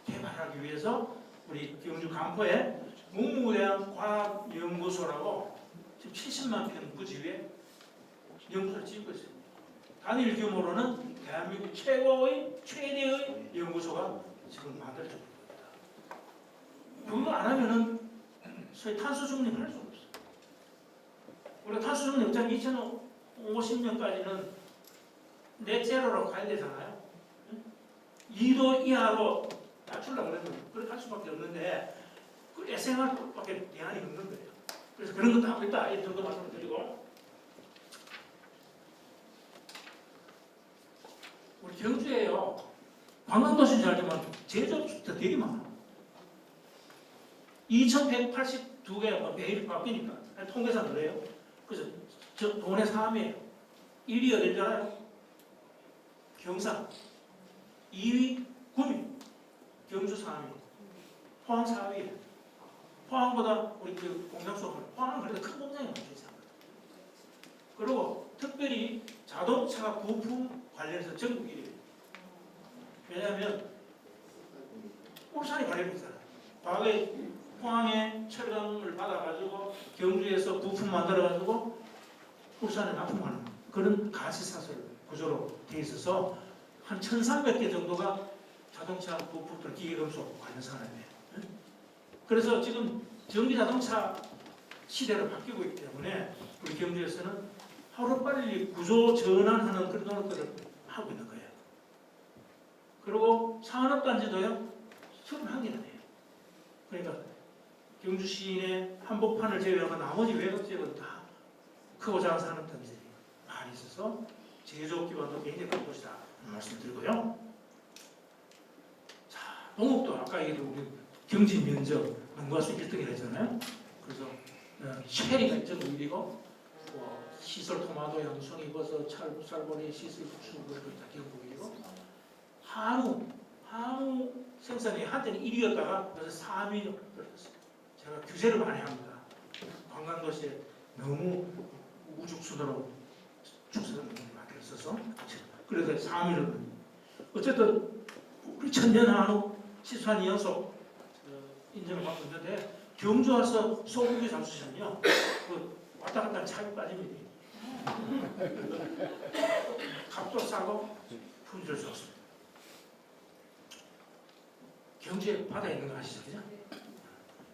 [SPEAKER 3] 개발하기 위해서 우리 경주 간포에 문무대학 과학연구소라고 지금 70만 평 부지에 연구소를 짓고 있습니다. 단일 규모로는 대한민국 최대의 연구소가 지금 만들어지고 있습니다. 그거 안 하면은 소위 탄소 중립할 수 없어요. 우리가 탄소 중립 어차피 2050년까지는 넷제로로 가야 되잖아요. 2도 이하로 낮추려고 그러면 그렇게 할 수밖에 없는데 그 SMR밖에 대안이 없는 거예요. 그래서 그런 것도 하고 있다. 이 정도 말씀을 드리고 우리 경주에요. 관광도시는 잘 되면 제조업소도 되게 많아. 2,182개가 매일 바뀌니까 통계상 그래요. 그래서 저 동네 3위에요. 1위 어딘 줄 알아요? 경산. 2위 구미. 경주 3위. 포항 4위. 포항보다 우리 그 공장수 포항은 그래도 큰 공장이 많죠. 그리고 특별히 자동차 부품 관련해서 전국 1위. 왜냐하면 울산이 관련이 있잖아요. 과거에 포항에 철강을 받아가지고 경주에서 부품 만들어가지고 울산에 납품하는 그런 가시사슬 구조로 되어 있어서 한 1,300개 정도가 자동차 부품들 기계금속 관련 산업이에요. 그래서 지금 전기자동차 시대로 바뀌고 있기 때문에 우리 경주에서는 하루빨리 구조 전환하는 그런 노력들을 하고 있는 거예요. 그리고 산업단지도요, 21개나 돼요. 그러니까 경주 시내 한복판을 제외하고 나머지 외곽 지역은 다 크고 작은 산업단지들이 많이 있어서 제조업 기반도 굉장히 큰 곳이다 말씀드리고요. 자, 농업도 아까 얘기했던 우리 경지 면적 농가수 1등이라 했잖아요. 그래서 쉐리가 전국 1위고 시설 토마토, 양송이, 버섯, 쌀보리, 시슬, 국수 그런 다 경북 1위고 한우 생산이 한때는 1위였다가 그래서 3위로 떨어졌어요. 제가 규제를 많이 합니다. 관광도시에 너무 우죽순으로 축소를 많이 있어서 그래서 3위를 어쨌든 우리 천년 한우 14년 연속 인정을 받고 있는데 경주 와서 소고기 잡수시면요 그 왔다 갔다 하는 차이 빠집니다. 값도 싸고 품질 좋습니다. 경주에 바다 있는 거 아시죠? 그죠?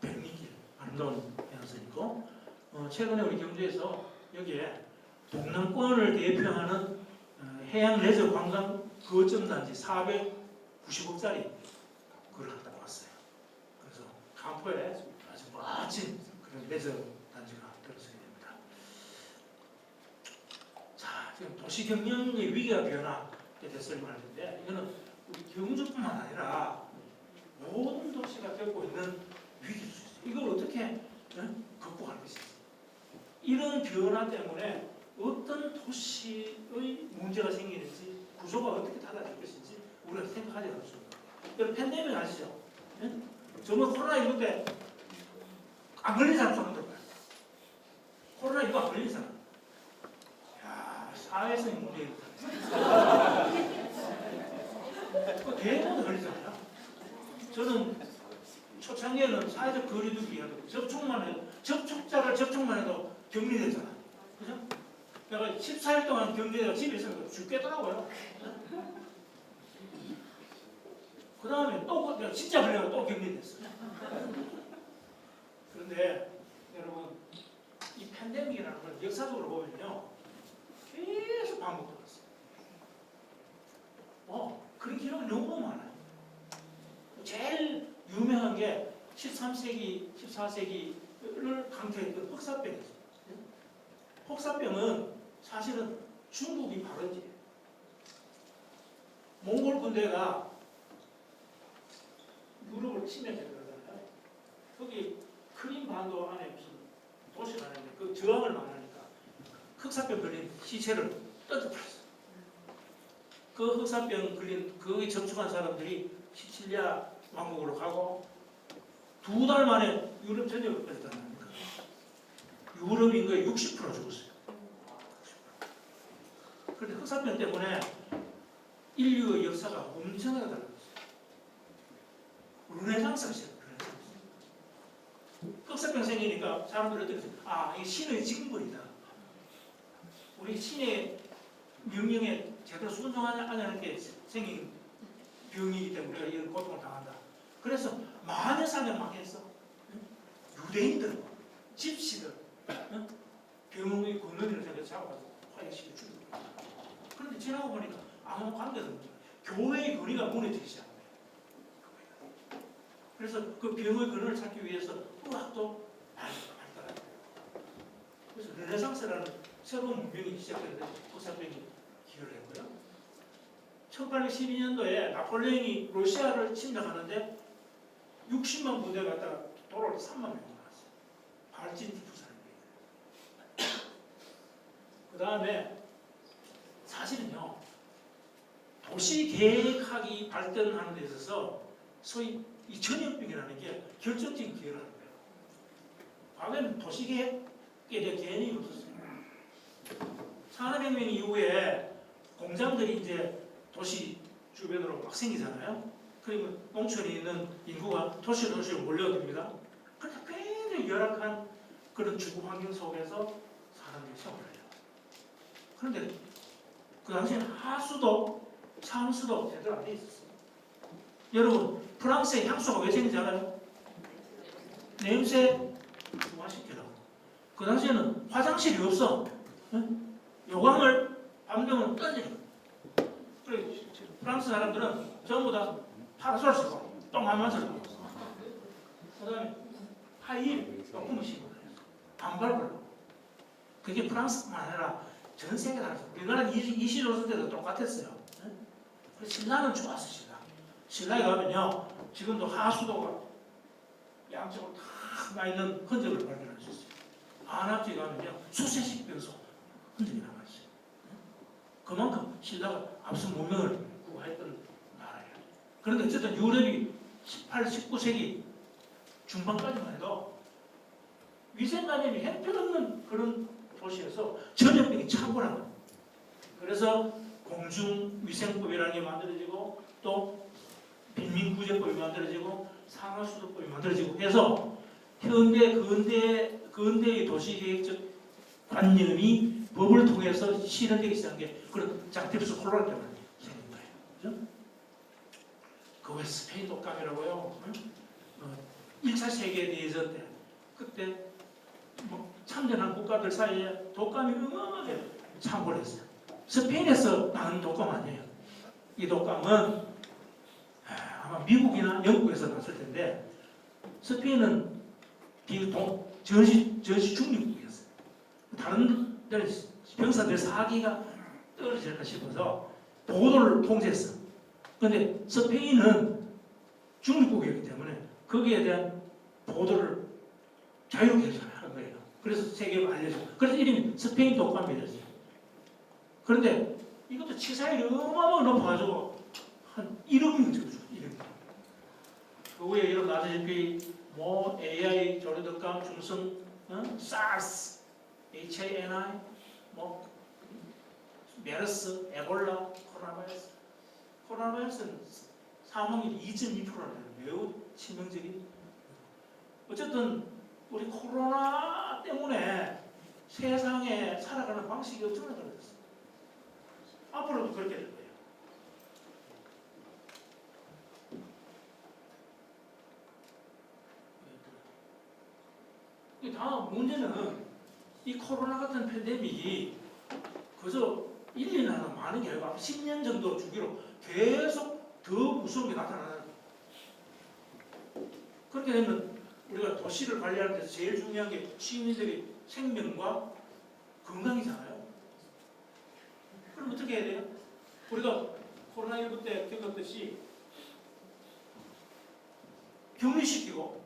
[SPEAKER 3] 백리길 아름다운 해안선이 있고 최근에 우리 경주에서 여기에 동남권을 대표하는 해양 레저 관광 거점 단지 490억짜리 그걸 갖다 왔어요. 그래서 간포에 아주 멋진 그런 레저 단지가 들어서게 됩니다. 자, 지금 도시 경영의 위기가 변화에 대해서 말하는데 이거는 우리 경주뿐만 아니라 모든 도시가 겪고 있는 위기일 수 있어요. 이걸 어떻게 극복할 것인지. 이런 변화 때문에 어떤 도시의 문제가 생기는지 구조가 어떻게 달라질 것인지 우리가 생각하지 않습니다. 여러분 팬데믹 아시죠? 정말 코로나19 때 안 걸린 사람 손 들어봐요. 코로나19 안 걸린 사람. 야, 사회성이 문제입니다. 그 대부분 걸리잖아요. 저는 초창기에는 사회적 거리두기 하고 접촉만 해도 접촉만 해도 격리되잖아. 그죠? 내가 14일 동안 격리되고 집에 있으면 죽겠더라고요. 그 다음에 또 내가 진짜 걸려서 또 격리됐어요. 그런데 여러분 이 팬데믹이라는 걸 역사적으로 보면요 계속 반복되고 있어요. 그런 기록이 너무 많아요. 제일 유명한 게 13세기, 14세기를 강타했던 흑사병이었어요. 흑사병은 사실은 중국이 발원지예요. 몽골 군대가 유럽을 침략했다고 그러잖아요. 거기 크림 반도 안에 무슨 도시가 있는데 그 저항을 막으니까 흑사병 걸린 시체를 던져버렸어요. 그 흑사병 걸린 거기 접촉한 사람들이 시칠리아 왕국으로 가고 2달 만에 유럽 전역을 뺐다는 겁니다. 유럽 인구의 60% 죽었어요. 그런데 흑사병 때문에 인류의 역사가 엄청나게 달라졌어요. 르네상스가 시작해요. 흑사병 생기니까 사람들이 어떻게 했어요? 아, 이게 신의 징벌이다. 우리 신의 명령에 제대로 순종하지 않는 게 생긴 병이기 때문에 우리가 이런 고통을 당한다. 그래서 많은 사람을 막 했어. 유대인들, 집시들, 병의 근원이라는 생각을 잡아가지고 화해시켜 죽여. 그런데 지나고 보니까 아무 관계도 없죠. 교회의 권위가 무너지기 시작합니다. 그래서 그 병의 근원을 찾기 위해서 의학도 발달합니다. 그래서 르네상스라는 새로운 문명이 시작되는데 흑사병이 기여를 했고요. 1812년도에 나폴레옹이 러시아를 침략하는데 60만 부대 갖다가 돌아올 때 3만 명 나왔어요. 발진 부산을. 그 다음에 사실은요, 도시 계획학이 발전하는 데 있어서 소위 이 전염병이라는 게 결정적인 기여를 하는 거예요. 과거에는 도시 계획에 대한 개념이 없었어요. 산업혁명 이후에 공장들이 이제 도시 주변으로 막 생기잖아요. 그러면 농촌에 있는 인구가 도시로 몰려듭니다. 그런데 굉장히 열악한 그런 주거 환경 속에서 사람들이 생활을 해요. 그런데 그 당시에는 하수도, 상수도 제대로 안 돼 있었어요. 여러분, 프랑스의 향수가 왜 생긴지 알아요? 냄새 중화시키라고. 그 당시에는 화장실이 없어. 응? 요강을 밤 되면 던지는 거예요. 그래서 프랑스 사람들은 전부 다 파라솔 쓰고 똥만 쓰고, 그 다음에 하이힐 조금은 신고 안 밟으려고. 그게 프랑스뿐만 아니라 전 세계 다 우리나라 21세기 때도 똑같았어요. 그래서 신라는 좋았어. 신라에 가면요, 지금도 하수도가 양쪽으로 다 나 있는 흔적을 발견할 수 있어요. 안압지에 가면요, 수세식 변소 흔적이 남아 있어요. 그만큼 신라가 앞선 문명을 구가했던 나라예요. 그런데 어쨌든 유럽이 18, 19세기 중반까지만 해도 위생관념이 형편없는 그런 도시에서 전염병이 창궐한 거예요. 그래서 공중위생법이라는 게 만들어지고 또 빈민구제법이 만들어지고 상하수도법이 만들어지고 해서 현대 근대의 도시계획적 관념이 법을 통해서 실현되기 시작한 게 그런 장테르스 콜로라 때문에 생긴 거예요. 그죠? 그 왜 스페인 독감이라고요? 1차 세계대전 때 그때 뭐 참전한 국가들 사이에 독감이 어마어마하게 창궐 했어요. 스페인에서 나는 독감 아니에요. 이 독감은 아마 미국이나 영국에서 났을 텐데 스페인은 전시 중립국이었어요. 다른 데는 병사들 사기가 떨어질까 싶어서 보도를 통제했어. 그런데 스페인은 중립국이었기 때문에 거기에 대한 보도를 자유롭게 하는 거예요. 그래서 세계로 알려져. 그래서 이름이 스페인 독감이 됐어요. 그런데 이것도 치사율이 어마어마하게 높아가지고 한 1억 명 정도 죽어요. 1억 명. 그 후에 여러분 아시다시피 뭐 AI, 조류독감, 중성, SARS, HANI, 뭐 메르스, 에볼라, 코로나바이러스. 코로나바이러스는 사망률 2.2%라는 매우 치명적인. 어쨌든 우리 코로나 때문에 세상에 살아가는 방식이 엄청나게 달라졌어요. 앞으로도 그렇게 될 거예요. 다음 문제는 이 코로나 같은 팬데믹이 그저 1, 2년 하나 많은 게 아니고 10년 정도 주기로 계속 더 무서운 게 나타나는. 그렇게 되면 우리가 도시를 관리하는 데서 제일 중요한 게 시민들의 생명과 건강이잖아요. 그럼 어떻게 해야 돼요? 우리가 코로나19 때 겪었듯이 격리시키고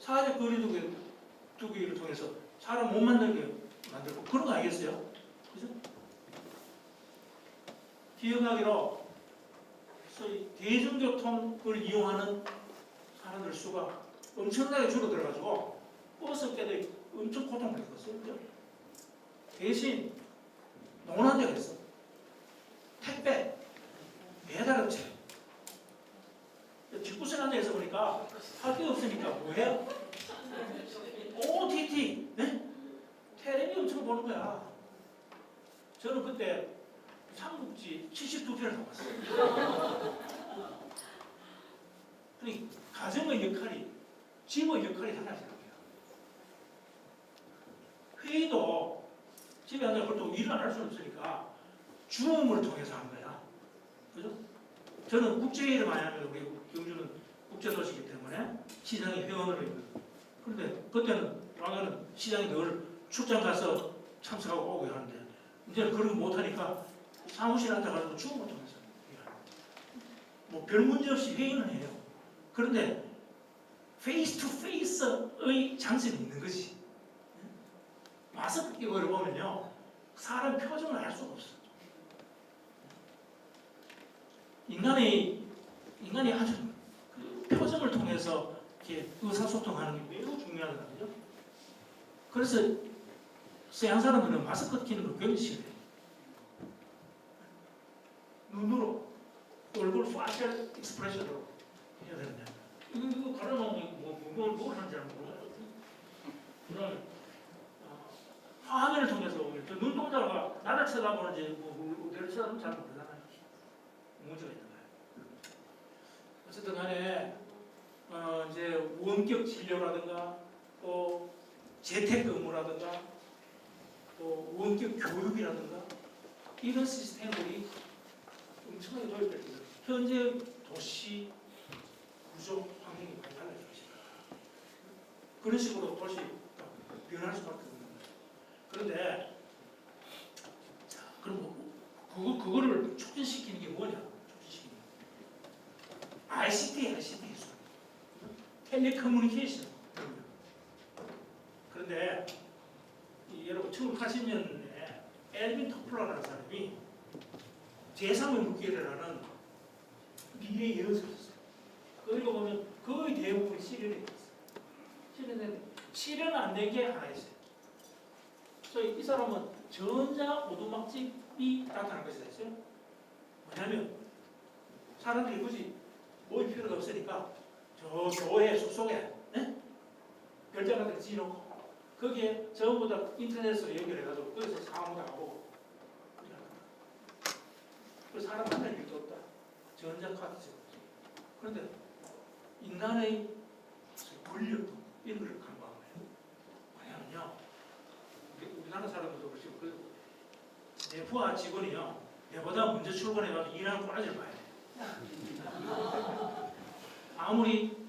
[SPEAKER 3] 사회적 거리두기를 통해서 사람 못 만들게 만들고 그런 거 아니겠어요? 그죠? 기억하기로 소위 대중교통을 이용하는 사람들 수가 엄청나게 줄어들어가지고 버스업계들이 엄청 고통을 겪었어요. 그죠? 대신 논란되가 있어. 택배, 배달업체. 직구세 안내에서 보니까 할 게 없으니까 뭐해요? OTT, 네? 테레비 엄청 보는 거야. 저는 그때 삼국지 72편을 담았어요. 그러니 가정의 역할이, 집의 역할이 달라지는 거예요. 회의도 집에 앉아 그것도 일을 안 할 수는 없으니까 줌을 통해서 하는 거야. 그죠? 저는 국제회의를 많이 합니다. 우리 경주는 국제도시이기 때문에 시장에 회원으로 있는. 그런데 그때는 왕은 시장에 늘 출장 가서 참석하고 오고 하는데 이제는 그런 거 못하니까 사무실에 앉아가지고 줌을 통해서 일하는 거예요. 뭐 별 문제 없이 회의는 해요. 그런데 페이스 투 페이스의 장점이 있는 거지. 마스크 끼고 보면요, 사람 표정을 알 수가 없어. 인간이 아주 그 표정을 통해서 이렇게 의사소통하는 게 매우 중요한 거죠. 그래서 서양 사람들은 마스크 끼는 걸 굉장히 싫어해요. 눈으로 얼굴 파셜 익스프레션으로 해야 되는데 이거 가려면 뭘 하는지 모르겠어요. 그다음에 화면을 통해서 저 눈동자가 나를 쳐다보는지 어디를 쳐다보는지 잘 모르잖아요. 문제가 있는 거예요. 어쨌든 간에 이제 원격 진료라든가 또 재택근무라든가 또 원격 교육이라든가 이런 시스템들이 엄청나게 도입될 겁니다. 현재 도시 구조 환경이 많이 달라지고 있습니다. 그런 식으로 도시 변할 수밖에 없는 거예요. 그런데 자, 그럼 그거를 촉진시키는 게 뭐냐? 촉진시키는 게 ICT 기술, 텔레커뮤니케이션. 그런데 여러분 1980년에 엘빈 토플러라는 사람이 제3의 무기라는 미래 예언서를 썼어요. 그리고 보면 거의 대부분이 실현이 됐어요. 실현 안 된 게 하나 있어요. 그래서 이 사람은 전자 오두막집이 나타난 것이 됐어요. 뭐냐면 사람들이 굳이 모일 필요가 없으니까 저 교회 숲속에 별장 같은 거 지어놓고 거기에 전부 다 인터넷으로 연결해가지고 거기서 상황도 하고 그 사람 만날 일도 없다. 전자카드 지금. 그런데 인간의 권력도 이런 걸 강조한 거예요. 뭐냐면요, 우리나라 사람들도 그렇죠. 내 부하 직원이요, 내보다 먼저 출근해가지고 일하는 꼬라지를 봐야 돼. 아무리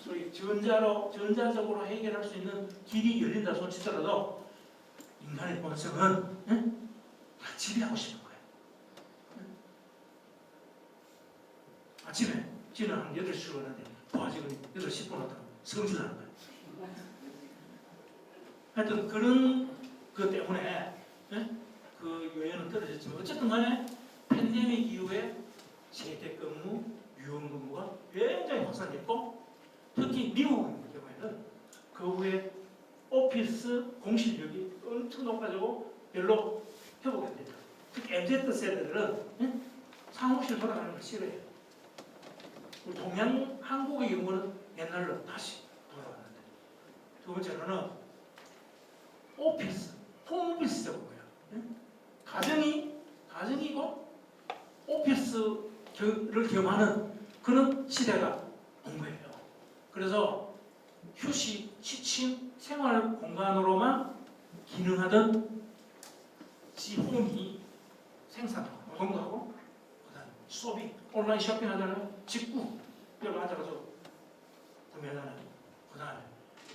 [SPEAKER 3] 소위 전자적으로 해결할 수 있는 길이 열린다 손치더라도 인간의 본성은 지배하고 싶은 거예요. 아침에 지는 한 8시 출근하는데 부하직은 8시 10분 왔다가 성주하는 거예요. 하여튼 그런 것 때문에 그 요인은 떨어졌지만 어쨌든 간에 팬데믹 이후에 재택근무, 유연근무가 굉장히 확산됐고 특히 미국 같은 경우에는 그 후에 오피스 공실력이 엄청 높아지고 별로 회복이 안 된다. 특히 MZ 세대들은 사무실 돌아가는 걸 싫어해요. 우리 동양 한국의 경우는 옛날로 다시 돌아왔는데 두 번째로는 오피스, 홈오피스라고 해요. 가정이고 오피스를 겸하는 그런 시대가 온 거예요. 그래서 휴식, 취침, 생활 공간으로만 기능하던 지홈이 생산하고 노동도 하고 그다음에 소비, 온라인 쇼핑하잖아요. 직구 여기 앉아가지고 구매하잖아요. 그다음에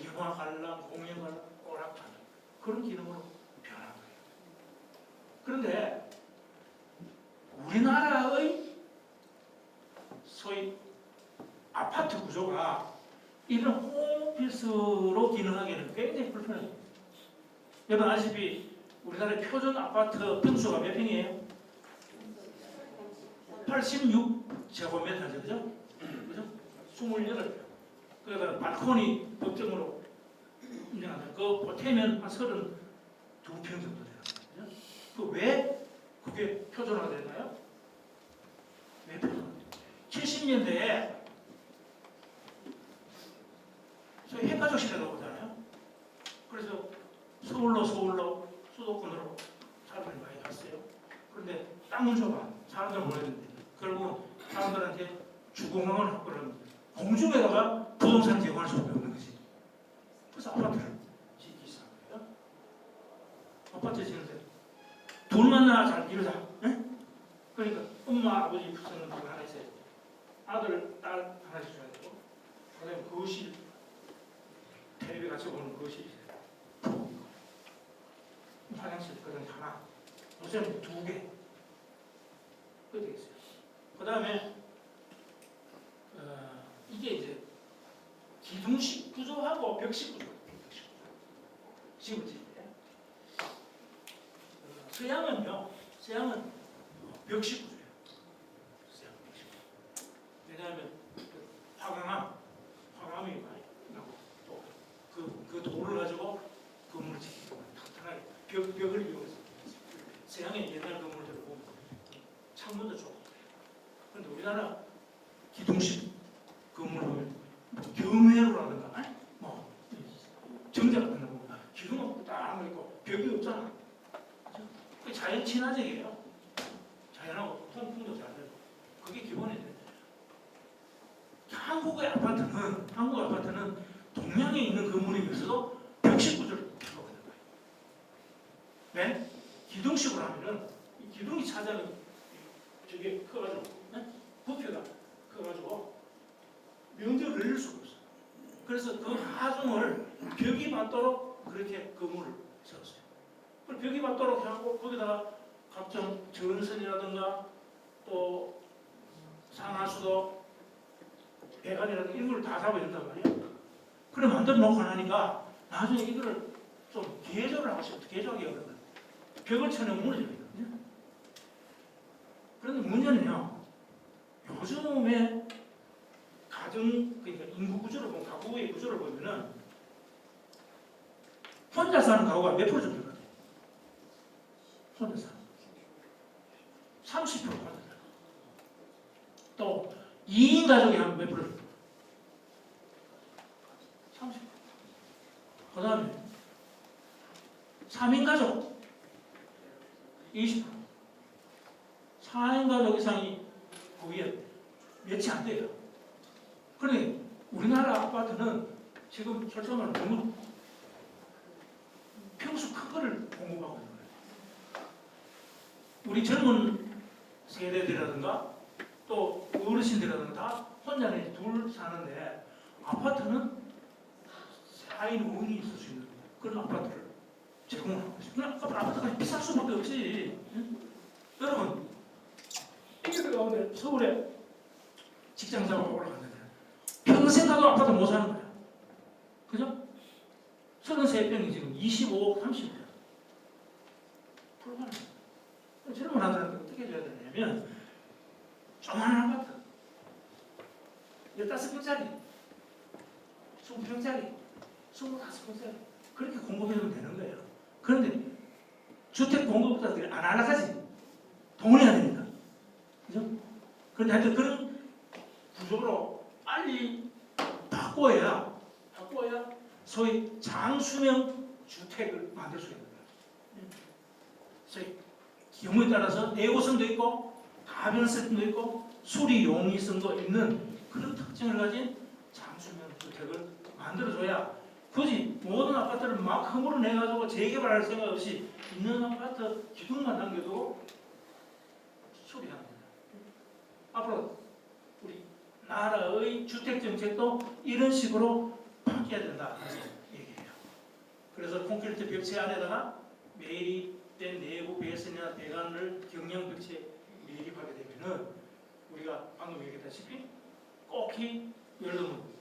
[SPEAKER 3] 영화 관람, 공연 관람, 오락관 그런 기능으로 변한 거예요. 그런데 우리나라의 소위 아파트 구조가 이런 홈오피스로 기능하기는 굉장히 불편해요. 여러분 아시다시피 우리나라의 표준 아파트 평수가 몇 평이에요? 86제곱미터죠, 그죠? 28평. 그러다 발코니 법정으로 인정하면 그 보태면 한 32평 정도 되는 거죠. 그 왜 그게 표준화가 되나요? 왜 표준화? 70년대에 저희 핵가족 시대가 오잖아요. 그래서 서울로 수도권으로 사람들이 많이 갔어요. 그런데 땅은 좁아. 사람들 모였는데 결국은 사람들한테 주공항을 하고는 공중에다가 부동산 제공할 수밖에 없는 거지. 그래서 아파트를 짓기 시작한 거예요. 아파트 짓는데 돈 만나 잘 이루자. 그러니까 엄마 아버지 부서는 누구 하나 있어요. 아들 딸 하나씩 줘야 되고 그다음에 거실 텔레비 같이 보는 거실 화장실 그다음에 하나 요새는 2개 그렇게 있어요. 그 다음에 기둥식 구조하고 벽식 구조. 집을 지을 때. 서양은 벽식 구조예요. 서양 벽식. 왜냐하면 화강암이 많이 나고 또 그 돌을 가지고 건물을 짓기 탄탄하게 벽을 이용해서 서양의 옛날 건물들을 보면 창문도 좋고. 그런데 우리나라 기둥식 건물 보면 경회로라든가 뭐 정자 같은 거 보면 기둥은 딱 있고 벽이 없잖아. 그게 자연 친화적이에요. 자연하고 통풍도 잘 되고 그게 기본인데 한국의 아파트는 동양에 있는 건물이면서도 벽식 구조를 갖고 있는 거예요. 왜? 기둥식으로 하면은 이 기둥이 차지하는 저게 커가지고 부피가 커가지고 면적을 늘릴 수가 없어요. 그래서 그 하중을 벽이 받도록 그렇게 건물을 세웠어요. 그걸 벽이 받도록 하고 거기다가 각종 전선이라든가 또 상하수도 배관이라든가 이런 걸 다 잡아야 된단 말이에요. 그래 만들어 놓고 나니까 나중에 이거를 좀 개조를 하고 싶어. 개조하기 어려워요. 벽을 쳐내면 무너지거든요. 그런데 문제는요. 요즘에 그러니까 인구 구조를 보면 가구의 구조를 보면은 혼자 사는 가구가 몇 프로 정도 같아요? 혼자 사는 30% 혼자 사는. 또 2인 가족이 한 몇 프로 정도? 30%. 그 다음에 3인 가족 20%. 4인 가족 이상이 거기에 몇이 안 돼요. 그러니 우리나라 아파트는 지금 설정을 너무 평수 큰 거를 공급하고 있는 거예요. 우리 젊은 세대들이라든가 또 어르신들이라든가 다 혼자 내지 둘 사는데 아파트는 4인, 5인이 있을 수 있는 그런 아파트를 제공하고 있어요. 그냥 아파트가 비쌀 수밖에 없지. 응? 여러분 이게 가운데 서울에 직장 잡아서 올라갔는데 평생 가도 아파트 못 사는 거야. 그죠? 33평이 지금 25억 30억. 불가능. 젊은 아들한테 어떻게 해줘야 되냐면 조그마한 아파트 15평짜리 20평짜리 25평짜리 그렇게 공급해주면 되는 거예요. 그런데 주택 공급자들이 안 알아가지. 동원해야 됩니다. 그죠? 그런데 하여튼 그런 구조로 빨리 바꿔야 소위 장수명 주택을 만들 수 있는 거예요. 소위 경우에 따라서 내구성도 있고 가변성도 있고 수리 용이성도 있는 그런 특징을 가진 장수명 주택을 만들어줘야 굳이 모든 아파트를 막 흠으로 내가지고 재개발할 생각 없이 있는 아파트 기둥만 남겨두고 수리하는 거예요. 앞으로 우리 나라의 주택 정책도 이런 식으로 바뀌어야 된다 그래서 얘기해요. 그래서 콘크리트 벽체 안에다가 매립된 내부 배선이나 배관을 경량 벽체에 매립하게 되면은 우리가 방금 얘기했다시피 꼭히 예를 들면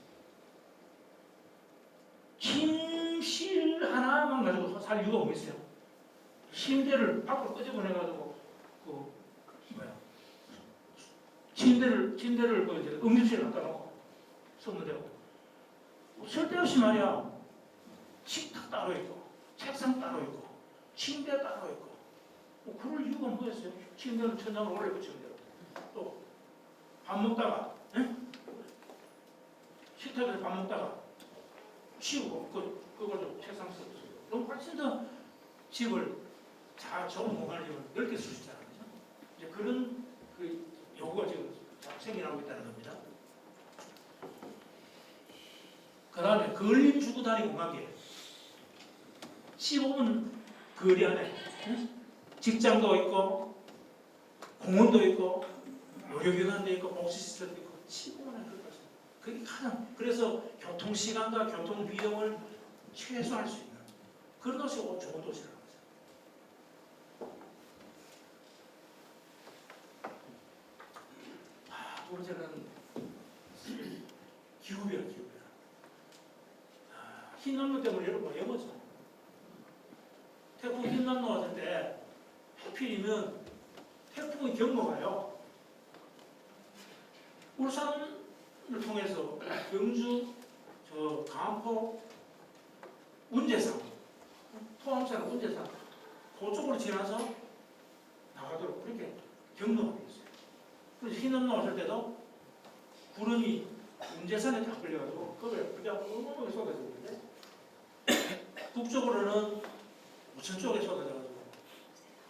[SPEAKER 3] 침실 하나만 가지고 살 이유가 뭐 있어요? 침대를 밖으로 끄집어내가지고 침대를 이제 응집실에 갖다 놓고 쓰면 되고 쓸데없이 말이야 식탁 따로 있고 책상 따로 있고 침대 따로 있고 그럴 이유가 뭐였어요? 침대는 천장으로 올려 붙이면 되고 또 밥 먹다가 식탁에서 밥 먹다가 치우고 그걸 좀 책상 쓰고 그럼 훨씬 더 집을 좋은 공간을 넓게 쓸 수 있잖아요. 이제 그런 요구가 지금 생겨나고 있다는 겁니다. 그 다음에 걸림 주거 단위 공간계 15분 거리 안에 직장도 있고 공원도 있고 의료기관도 있고 복지시설도 있고 15분 안에 그럴 것입니다. 그게 가장 그래서 교통시간과 교통비용을 최소화할 수 있는 그런 것이 좋은 도시라는 거죠. 두 번째는 기후변화. 흰남노 때문에 여러분 외웠죠. 태풍 흰남노 왔을 때 하필이면 태풍의 경로가요. 울산을 통해서 경주, 저 강포, 운제산, 포항산 운제산 그쪽으로 지나서 나가도록 그렇게 경로가 되어 있어요. 그래서 흰남노 왔을 때도 구름이 운제산에 다 걸려가지고 그걸 그냥 얼마나 쏟아지는데 북쪽으로는 우천 쪽에 쏟아져가지고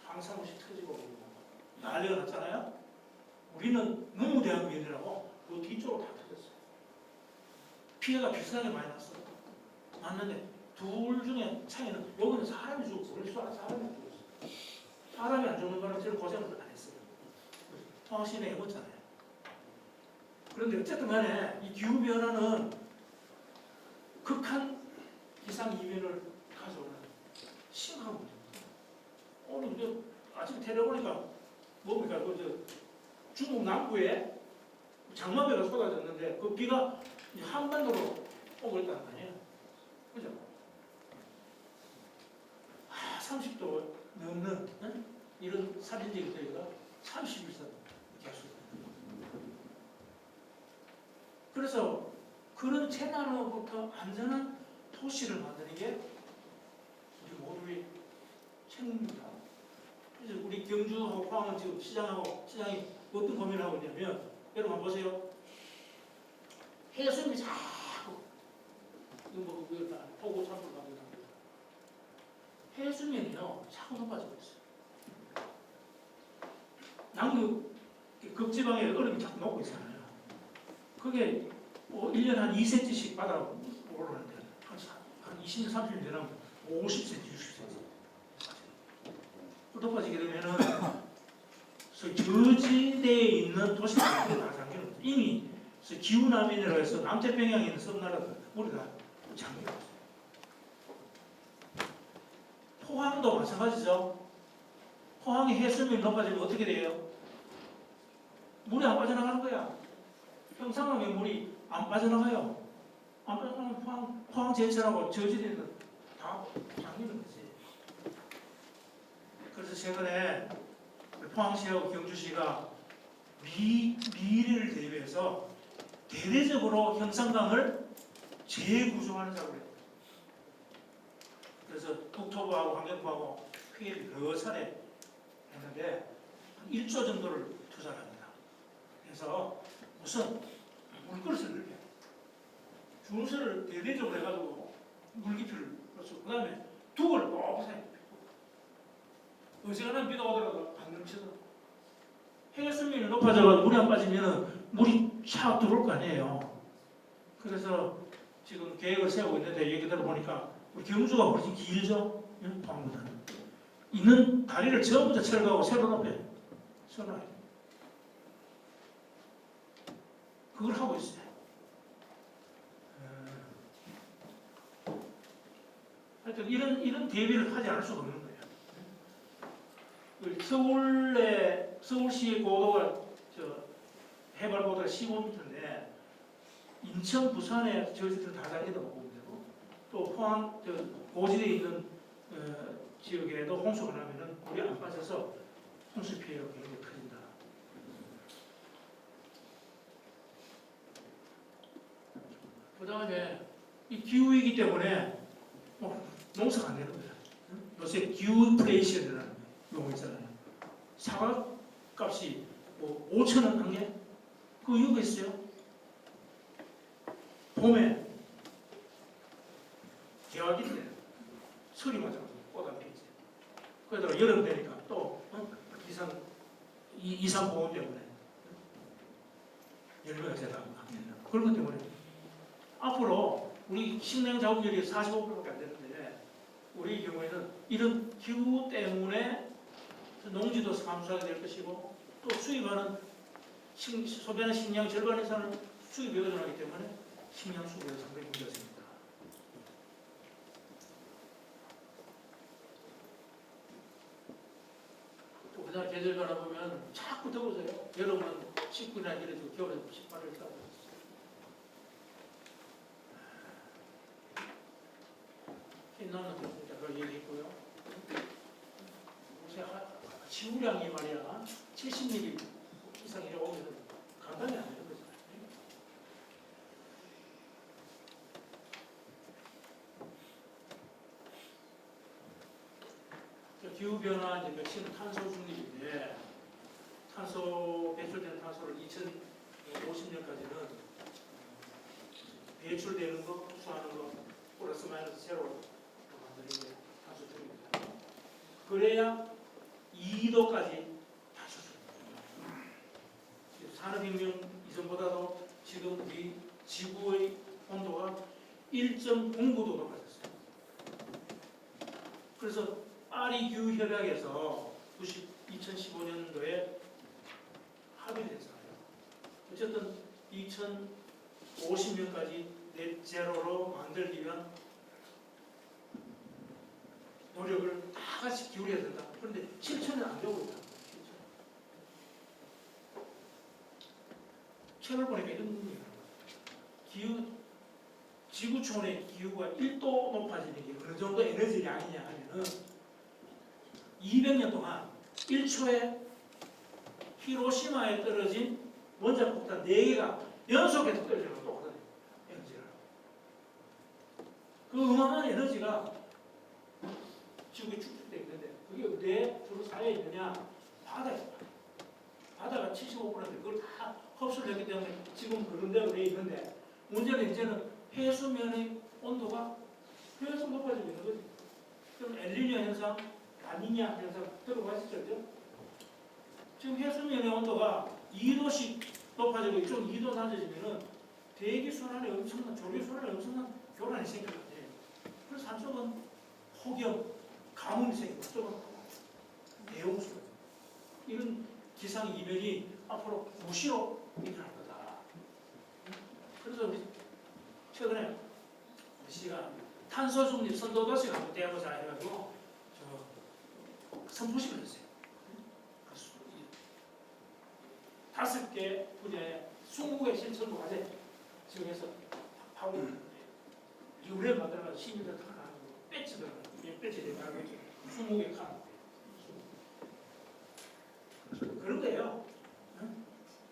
[SPEAKER 3] 항상무시 터지고 난리가 났잖아요. 우리는 너무 대한 위인이라고 그 뒤쪽으로 다 터졌어요. 피해가 비슷하게 많이 났어요. 났는데 둘 중에 차이는 여기는 사람이 죽고 우리 사람이 안 죽었어요. 사람이 안 죽는 거는 제일 고생을 안 했어요. 포항시내 해봤잖아요. 그런데 어쨌든 간에 이 기후변화는 극한 기상이변을 가져오는 심각한 문제입니다. 오늘 이제 아침 테레보니까 뭡니까? 중국 남부에 장마비가 쏟아졌는데 그 비가 이제 한반도로 오고 있다는 거 아니에요? 그죠? 30도 넘는 이런 살인적인 대기가 31선 계속. 그래서 그런 재난으로부터 안전한 도시를 만드는 게 우리 모두의 책임입니다. 그래서 우리 경주하고 포항은 지금 시장이 어떤 고민을 하고 있냐면 여러분 한번 보세요. 해수면이 자꾸 이거 보고 참고 가고 있습니다. 해수면이요 자꾸 높아지고 있어요. 남극 극지방에 얼음이 자꾸 녹고 있잖아요. 그게 1년에 한 2cm씩 바다 오르는데 한 20년, 30년 지나면 50cm, 60cm 높아지게 되면은 저지대에 있는 도시들이 다 잠기는 이미 기후난민이라고 해서 남태평양에 있는 섬나라들 우리가 잠기고 있어요. 포항도 마찬가지죠. 포항의 해수면이 높아지면 어떻게 돼요? 물이 안 빠져나가는 거야. 평상강에 물이 안 빠져나가요. 안 빠져나가면 포항 제철하고 저지대는 다 잠기는 거지. 그래서 최근에 포항시하고 경주시가 미래를 대비해서 대대적으로 형상강을 재구조하는 작업을 해요. 그래서 국토부하고 환경부하고 회의를 여러 차례 했는데 한 1조 정도를 투자를 합니다. 그래서 우선 물그릇을 넓혀요. 준수를 대대적으로 해가지고 물 깊이를 그렇죠. 그 다음에 둑을 높게 어지간한 비가 오더라도 안 넘치더라고. 해수면이 높아져서 물이 안 빠지면 물이 차 들어올 거 아니에요. 그래서 지금 계획을 세우고 있는데 얘기 들어보니까 우리 경주가 훨씬 길죠? 포항보다는. 있는 다리를 전부 다 철거하고 새로 높여요. 새로 놔요. 그걸 하고 있어요. 하여튼 이런 대비를 하지 않을 수가 없는 거예요. 서울시의 고도가 해발 고도가 15m인데 인천, 부산에 저희들 다 잠긴다고 보면 되고 또 포항 고지대에 있는 지역에도 홍수가 나면은 물이 안 빠져서 홍수 피해가 굉장히 커진다. 그 다음에 이 기후이기 때문에 농사가 안 되는 거야. 요새 기후인플레이션이라는 용어 있잖아요. 사과 값이 5,000원 한 개? 그 이유가 있어요. 봄에 개화기 때 설이 맞아서 꽃 안 피지. 그러다가 여름 되니까 또 이상 보온 때문에 열매가 제대로 안 됩니다. 그런 것 때문에 앞으로 우리 식량 자원율이 45%밖에 안 되는데 우리 경우에는 이런 기후 때문에 농지도 감소하게 될 것이고 또 수입하는 소비하는 식량 절반 이상은 수입이 의존하기 때문에 식량 수급에 상당히 문제가 생깁니다. 또 우리나라 계절 변화 보면 자꾸 더워져요. 여름은 19일이나 이래도 겨울에 18일 있다고. 핀란드 대통령이 그걸 얘기했고요. 요새 지우량이 말이야 70mm 이상이라고 하면 감당이 안 되는 거잖아요. 기후변화 이제 맥시는 탄소 중립인데 탄소 배출되는 탄소를 2050년까지는 배출되는 거, 흡수하는 거 플러스 마이너스 제로로 만드는 게 탄소 중립입니다. 그래야 2도까지 탄소 중립입니다. 산업혁명 이전보다도 지금 우리 지구의 온도가 1.09도 높아졌어요. 그래서 파리 기후 협약에서 2015년도에 합의를 했잖아요. 어쨌든 2050년까지 넷 제로로 만들기 위한 노력을 다 같이 기울여야 된다. 그런데 실천은 안 되고 있다. 책을 보니까 이런 얘기가 기후 지구촌의 기후가 1도 높아지는 게 어느 정도 에너지 양이냐 하면은 200년 동안 1초에 히로시마에 떨어진 원자폭탄 4개가 연속해서 떨어지는 똑같아요. 에너지를. 그 어마어마한 에너지가 지구에 축적되어 있는데 그게 왜 주로 쌓여 있느냐? 바다에. 바다가 75% 그걸 다 흡수를 했기 때문에 지금 그런 대로 되어 있는데 문제는 이제는 해수면의 온도가 계속 높아지고 있는 거지. 그럼 엘니뇨 현상, 라니냐 현상 들어보셨죠? 지금 해수면의 온도가 2도씩 높아지고 이쪽 2도 낮아지면은 대기 순환에 엄청난 조류 순환에 엄청난 교란이 생기거든요. 그래서 한쪽은 폭염, 가뭄이 생기고 한쪽은 대홍수. 이런 기상 이변이 앞으로 무시로 일어날 거다. 그래서 우리 최근에 우리가 탄소 중립 선도 도시 한번 떼어보자 해가지고 선포식을 했어요. 5개 분야에 20개 실천부 과제 지역에서 하고 있는데 유래 만들어가지고 시민들 다 하는 거 배치들 배치를 하고 있죠. 20개 칸 그런 거예요.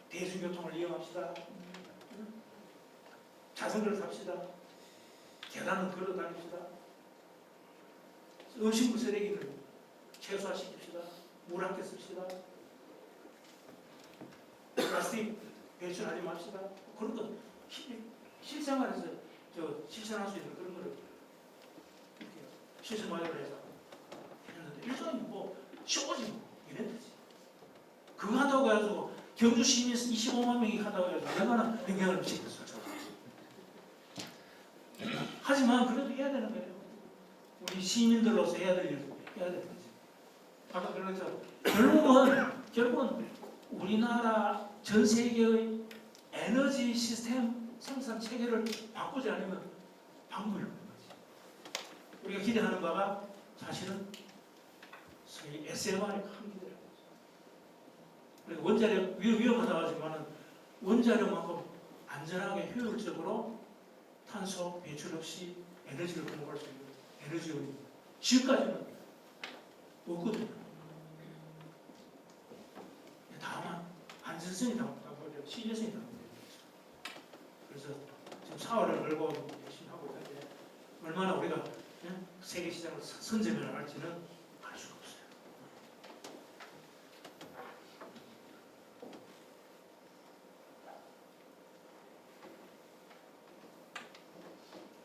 [SPEAKER 3] 대중교통을 이용합시다. 자전거를 탑시다. 계단은 걸어 다닙시다. 음식물 쓰레기를 최소화시킵시다. 물 아껴 씁시다. 플라스틱 배출하지 맙시다. 그런 거 실생활에서 실천할 수 있는 그런 거를 실천 완료를 해서 했는데 일종의 뭐 쇼지 뭐 이랬듯이 그거 한다고 해가지고 경주 시민 25만 명이 한다고 해가지고 얼마나 영향을 미치겠어요. 하지만 그래도 해야 되는 거예요. 우리 시민들로서 해야 될 일을 해야 되는 거지. 아까 그러면서 결국은 우리나라 전 세계의 에너지 시스템 생산 체계를 바꾸지 않으면 방법이 없는 거지. 우리가 기대하는 바가 사실은 소위 SMR의 큰 기대라는 거죠. 그러니까 원자력 위험하다고 하지만은 원자력만큼 안전하게 효율적으로 탄소 배출 없이 에너지를 공급할 수 있는 에너지원이 지금까지는 없거든요. 다만 안전성이 담보되고 신뢰성이 담보되고 그래서 지금 사활을 걸고 열심히 하고 있는데 얼마나 우리가 세계 시장을 선점을 할지는 알 수가 없어요.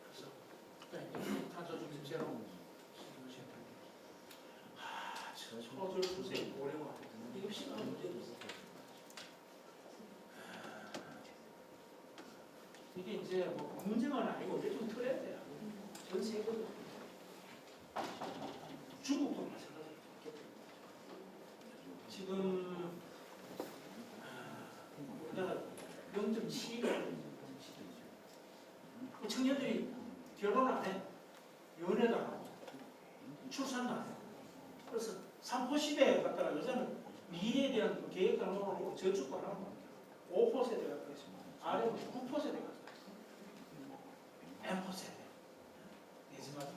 [SPEAKER 3] 그래서 탄소 중립 제로 초절 수세 고령화 이거 심한 문제도 있어요. 이게 이제 뭐 문제만 아니고 이게 좀 트렌드야. 전 세계도 중국도 마찬가지예요. 지금 우리나라 0.7가 청년들이 결혼 안 해, 연애도 안 하고 출산도 안 해. 그래서 3포 갖다가 여자는 미래에 대한 계획도 안 하고 저축도 안 하고 5%세대가 되겠습니다. 아래는 9%세대가 M포 세대 내지막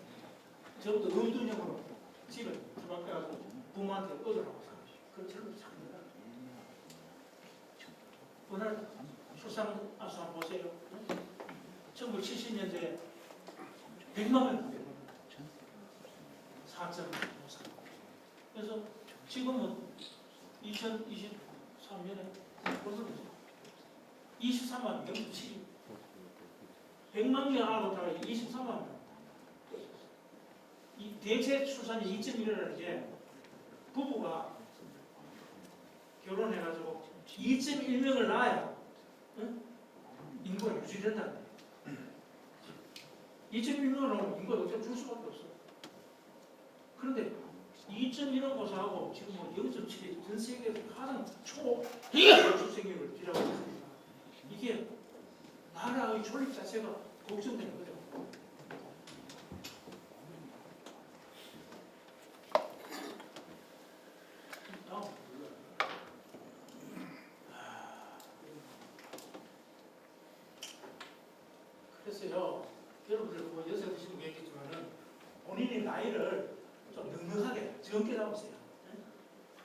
[SPEAKER 3] 저부터 의둔형으로 집에 들어가서 부모한테 얻으라고 사. 그런 젊은 사람들. 오늘 출산 안수 한번 보세요. 1970년대에 100만 명, 4.54. 그래서 지금은 2023년에 벌써 23만 명, 0.7. 100만 명 하고 다 23만 명. 이 대체 출산이 2.1이라는 게 부부가 결혼해가지고 2.1명을 낳아야 인구가 유지된다. 2.1명을 낳으면 인구가 어차피 줄 수밖에 없어. 그런데 2.1원 고사하고 지금 뭐 0.7이 전 세계에서 가장 출생률을 기록하고 있습니다. 이게 나라의 존립 자체가 걱정되는 거죠. 그래서요, 여러분들 뭐 연세 드시는 게 있겠지만은 본인의 나이를 좀 넉넉하게 젊게 잡으세요.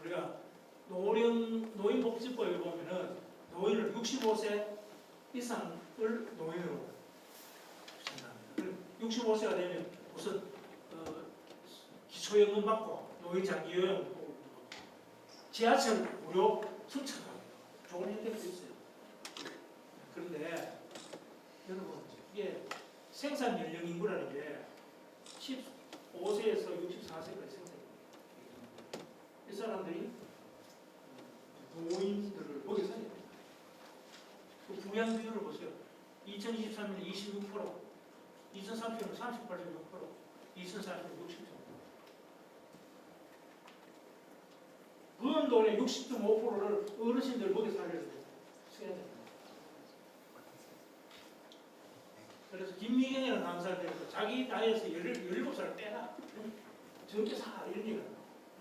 [SPEAKER 3] 우리가 노인복지법에 보면은 노인을 65세 이상을 노인으로 생각합니다. 65세가 되면 우선 기초연금 받고 노인 장기요양 지하철 무료 승차가 좋은 혜택도 있어요. 그런데 여러분 이게 생산 연령 인구라는 게 15세에서 64세까지 생산입니다. 이 사람들이 노인들을 먹여 살려야 됩니다. 그 부양 비율을 보세요. 2023년 26%, 2030년 38.6%, 2040년 60%. 그 돈의 60.5%를 어르신들 먹여 살려야 됩니다. 그래서 김미경이라는 강사한테 자기 나이에서 17살 빼라. 저렇게 사. 이런 얘기가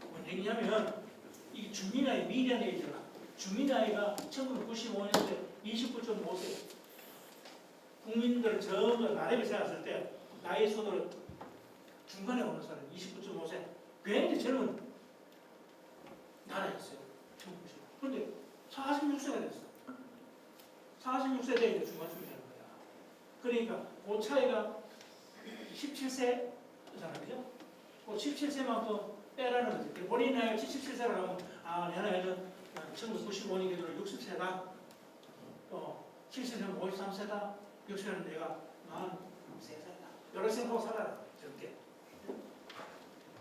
[SPEAKER 3] 뭔 얘기냐면 이게 주민나이 미디안 에이지가 주민나이가 1995년에 29.5세 국민들 전부 나라에 세웠을 때 나이 순으로 중간에 오는 사람 29.5세 굉장히 젊은 나라였어요. 그런데 46세가 됐어. 46세 되니까 중간쯤이 되는 거야. 그러니까 그 차이가 17세잖아요. 그죠? 그 17세만큼 빼라는 거지. 본인 나이가 77세라고 하면 내 나이는 1995년 기준으로 60세다. 또 70세는 53세다. 60세는 내가 43세다. 여러 생각하고 살아라. 저렇게.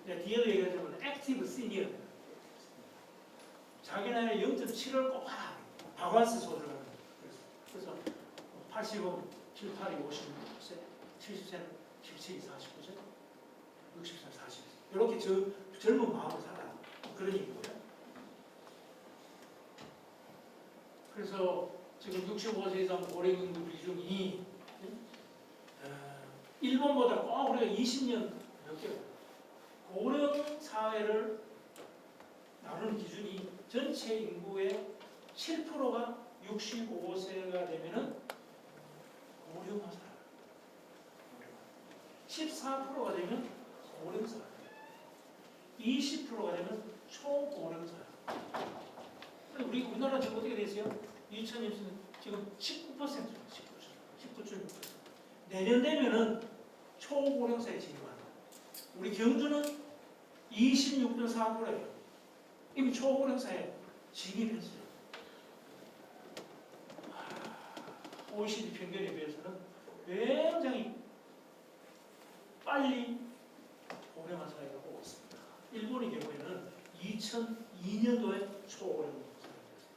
[SPEAKER 3] 뒤에도 얘기하자면 액티브 시니어. 자기 나이에 0.7을 꼭 하라. 박완스 소리를 하는 거예요. 그래서 80은 7, 8이 56세, 70세는 77이 49세, 60세는 40세. 이렇게 젊은 마음을 살아라. 그런 얘기고요. 그래서 지금 65세 이상 고령인구 비중이 일본보다 꼭 우리가 20년 몇 개 고령 사회를 나누는 기준이 전체 인구의 7%가 65세가 되면은 고령화 사람, 14%가 되면 고령 사람, 20%가 되면 초고령 사람. 우리나라 지금 어떻게 되세요? 2020년 지금 19%, 19.6%. 내년 되면은 초고령사에 진입한다. 우리 경주는 26.4%예요. 이미 초고령사에 진입했어요. OECD 평균에 비해서는 굉장히 빨리 고령화 사회가 오고 있습니다. 일본의 경우에는 2002년도에 초고령 사회였어요.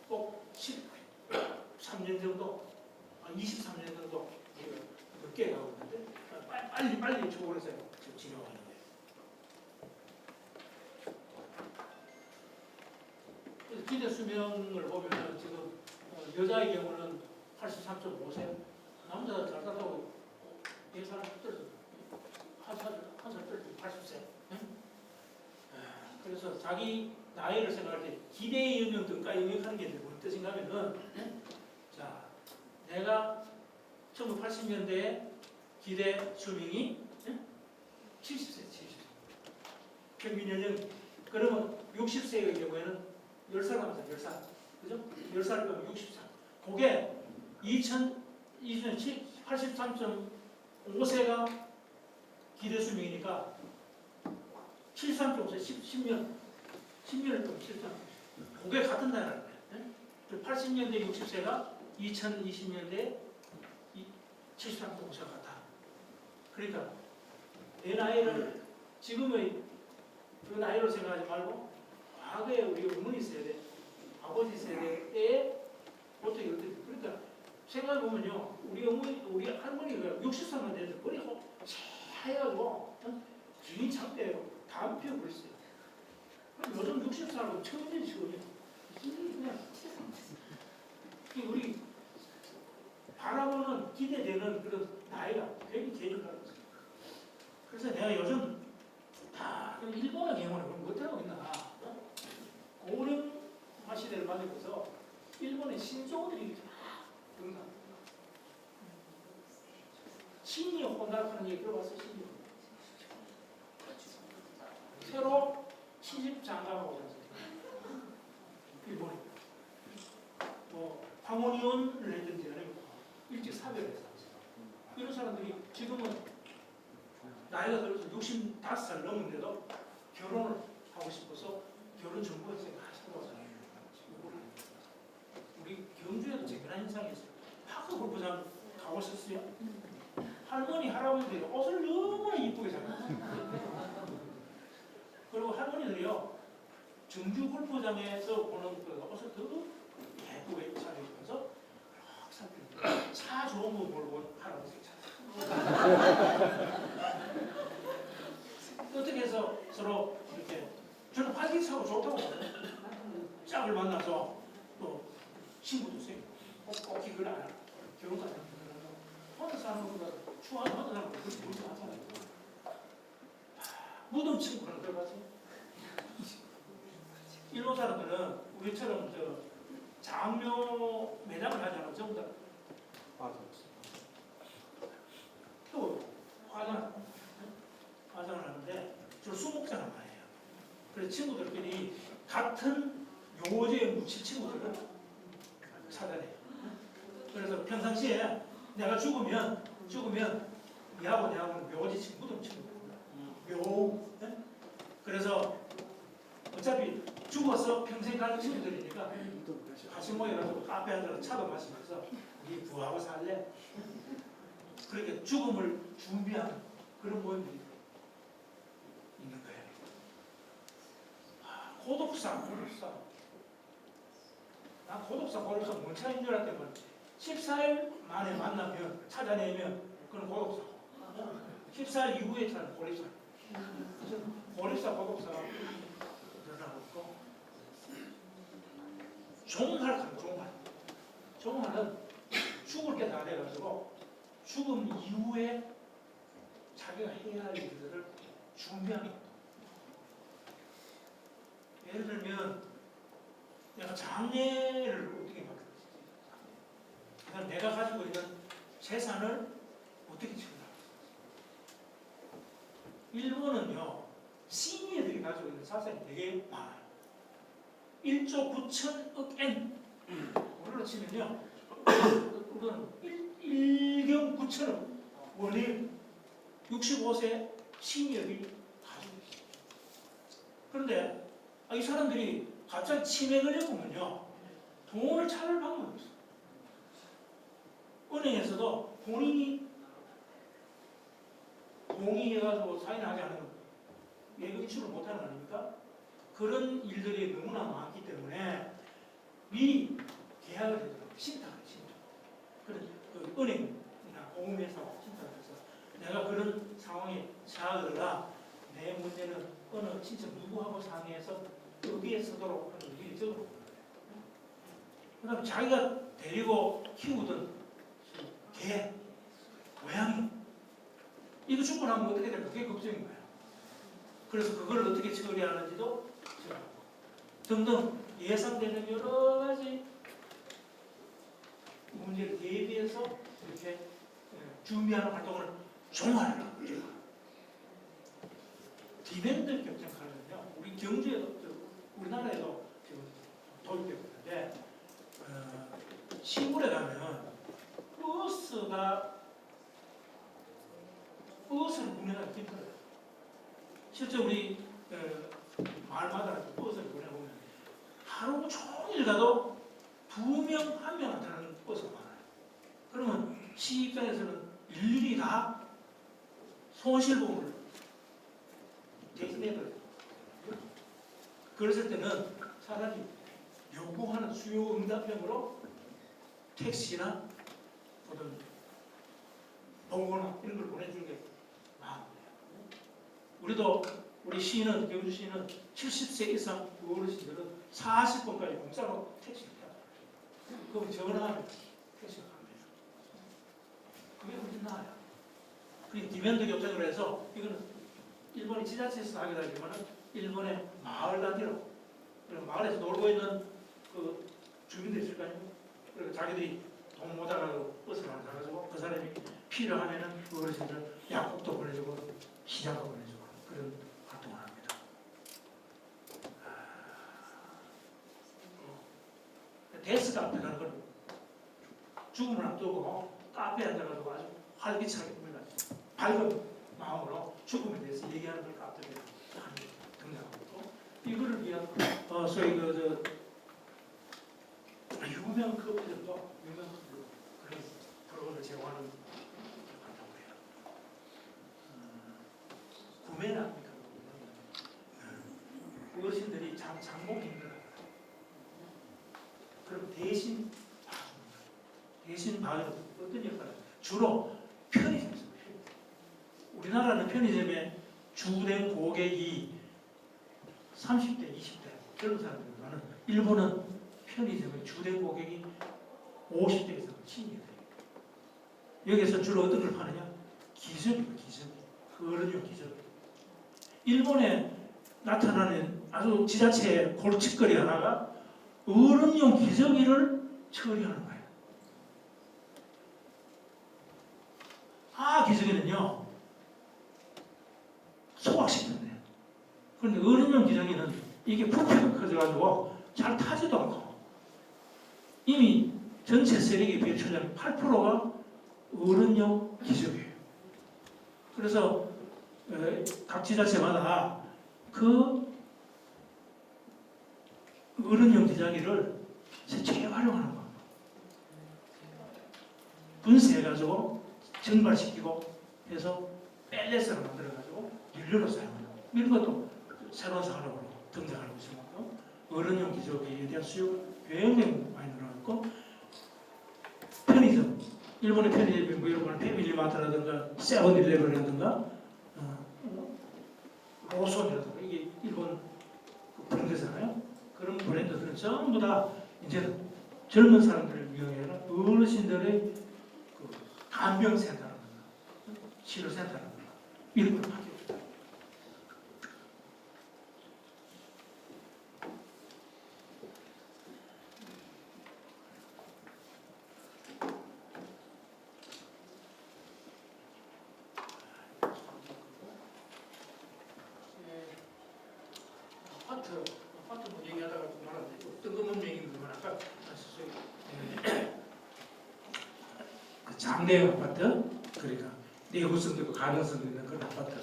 [SPEAKER 3] 꼭 13년 정도, 23년 정도 늦게 가고 있는데 빨리 초고령 사회가 지금 진행하는 거예요. 그래서 기대 수명을 보면 지금 여자의 경우는 83.5세, 남자 잘 살다고 예산을 떨어져 한살 떨어져 80세. 그래서 자기 나이를 생각할 때 기대의 영역 등가 영역하는 게 무슨 뜻인가 하면은 자, 내가 1980년대에 기대 수명이 70세. 평균 연령. 그러면 60세의 경우에는 10살 남았어요. 10살. 그죠? 10살 빼면 60살. 그게 83.5세가 기대 수명이니까 73.5세 10년을 빼면 73. 그게 같은 나라라는 거예요. 80년대 60세가 2020년대 73.5세가 같다. 그러니까 내 나이를 지금의 그 나이로 생각하지 말고 과거에 우리 어머니 세대, 아버지 세대에 어떻게 그러니까 생각해 보면요, 우리 어머니, 우리 할머니가 60살만 돼도 머리가 새해가지고 긴 창대예요. 다음 피어 버렸어요. 요즘 60살로 청년이시거든요. 그냥 우리 바라보는 기대되는 그런 나이가 굉장히 계절가는 거예요. 그래서 내가 요즘 다 일본의 경우는 못하고 있나. 고령화 시대를 맞이해서 일본의 신조어들이 막 등장. 시니어 혼다라는 얘기 들어봤어요? 시니어. 새로 시집 장가가고 있어요. 일본이. 뭐 황혼이혼을 했든지 아니면 일찍 사별을 했어요. 이런 사람들이 지금은 나이가 들어서 65살 넘은데도 결혼을 하고 싶어서 결혼 정보에서 하시더라고요. 우리 경주에도 재미난 현상이 있어요. 파크 골프장 가보셨어요? 할머니, 할아버지들이 옷을 너무나 이쁘게 잘 입어요. 그리고 할머니들이요, 정주 골프장에서 보는 그 옷을 더 예쁘게 잘 입으면서 차 좋은 거 몰고 할아버지 차. 어떻게 해서 서로 이렇게 저는 활기차고 좋다고 봐요. 짝을 만나서 또 친구도 생기고 꼭 그걸 안 하고 결혼까지 하고 혼자 사는 것보다 추하게 혼자 사는 것보다 그렇게 좋지 않잖아요. 무덤 친구는 들어가세요? 일본 사람들은 우리처럼 저 장묘 매장을 하지 않아요. 전부 다 또 화장을 하는데 주로 수목장을 많이 해요. 그래서 친구들끼리 같은 요지에 묻힌 친구들을 찾아내요. 그래서 평상시에 내가 죽으면 니하고 내하고는 묘지 친구, 무덤 친구. 묘. 네? 그래서 어차피 죽어서 평생 갈 친구들이니까 같이 모여가지고 카페 앉아서 차도 마시면서 니 부하고 살래? 그렇게 죽음을 준비하는 그런 모임들이 있는 거예요. 고독사. 난 고독사 뭔 차이인 줄 알았더니 14일 만에 만나면 찾아내면 그건 고독사. 14일 이후에 찾는 고립사. 고립사, 고독사가 늘어나고 있고 종말은 죽을 게 다 돼가지고 죽음 이후에 자기가 해야 할 일들을 준비하는 거예요. 예를 들면 내가 장례를 어떻게 맡겼지? 그다음 내가 가지고 있는 재산을 어떻게 처리할까? 일본은요, 시니어들이 가지고 있는 자산이 되게 많아요. 1조 9천억 엔. 우리로 치면요, 그건 1경 9천억 원을 65세 시니어들이 가지고 있어요. 그런데 이 사람들이 갑자기 치매를 해보면요, 돈을 찾을 방법이 없어요. 은행에서도 본인이 동의해가지고 사인하지 않으면 예금 인출을 못하는 거 아닙니까? 그런 일들이 너무나 많기 때문에 미리 계약을 해주고 신탁을 신탁. 그런 그 은행이나 보험회사와 신탁을 해서 내가 그런 상황에 처하더라. 내 문제는 어느 진짜 누구하고 상의해서 여기에 서도록 하는 일이 적어요. 그 다음에 자기가 데리고 키우던 개, 고양이 이거 죽고 나면 어떻게 될까? 그게 걱정인 거예요. 그래서 그걸 어떻게 처리하는지도 등등 예상되는 여러 가지 문제를 대비해서 이렇게 준비하는 활동을 종합하라고. 우리나라에도 지금 도입되고 있는데 시골에 가면 버스를 운행하기 힘들어요. 실제 우리 마을마다 버스를 보내보면 하루 종일 가도 2명, 1명 타는 버스가 많아요. 그러면 시 입장에서는 일일이 다 손실보험을 대신해버려요. 그랬을 때는 차라리 요구하는 수요 응답형으로 택시나 어떤 봉고나 이런 걸 보내주는 게 나아요. 우리 시는 경주시는 70세 이상 어르신들은 40분까지 공짜로 택시를 타요. 그럼 전화하면 택시가 갑니다. 그게 훨씬 나아요. 그리고 디맨드 교통으로 해서 이거는 일본이 지자체에서 하게 되지만 일본의 마을 단위로 마을에서 놀고 있는 그 주민들 있을 거 아니에요. 그리고 자기들이 돈 모자라고 버스를 하나 사가지고 그 사람이 필요하면은 그 어르신들 약국도 보내주고 시장도 보내주고 그런 활동을 합니다. 데스크 앞에 가는 건 죽음을 앞두고 카페에 앉아가지고 아주 활기차게 밝은 마음으로 죽음에 대해서 얘기하는 걸 카페에 등장하고 이거를 위한 소위 유명 커피들도 유명 그런 프로그램을 제공하는 같다고 해요. 구매는 합니까? 어르신들이 장복이 힘들어요. 그럼 대신 봐줍니다. 대신 봐주는 어떤 역할을 주로 편의점에서 우리나라는 편의점에 주된 고객이 30대, 20대 젊은 사람들이지만 일본은 편의점의 주된 고객이 50대 이상 시니어들. 여기서 주로 어떤 걸 파느냐? 기저귀. 그 어른용 기저귀. 일본에 나타나는 아주 지자체의 골칫거리 하나가 어른용 기저귀를 처리하는 거예요. 기저귀는요 소각시켰네. 그런데 어른용 기저귀는 이게 부피가 커져가지고 잘 타지도 않고 이미 전체 세력의 비율 초량 8%가 어른용 기저귀예요. 그래서 각 지자체마다 그 어른용 기저귀를 재활용하는 겁니다. 분쇄해가지고 증발시키고 해서 펠렛으로 만들어가지고 연료로 사용하는 이런 것도 새로운 산업으로 등장하고 있습니다. 어른용 기저귀에 대한 수요가 굉장히 많이 늘어났고 편의점, 일본의 편의점이 뭐 이런 거는 패밀리마트라든가 세븐일레븐이라든가 로손이라든가 이게 일본 브랜드잖아요. 그런 브랜드들은 전부 다 이제는 젊은 사람들을 위하여 아니라 어르신들의 그 간병센터라든가 치료센터라든가 이런 걸 하게 됩니다. 아파트 뭐 얘기하다가 말았는데 뜬금없는 얘기지만 아까 그 장대형 아파트 그러니까 내구성도 있고 가능성도 있는 그런 아파트.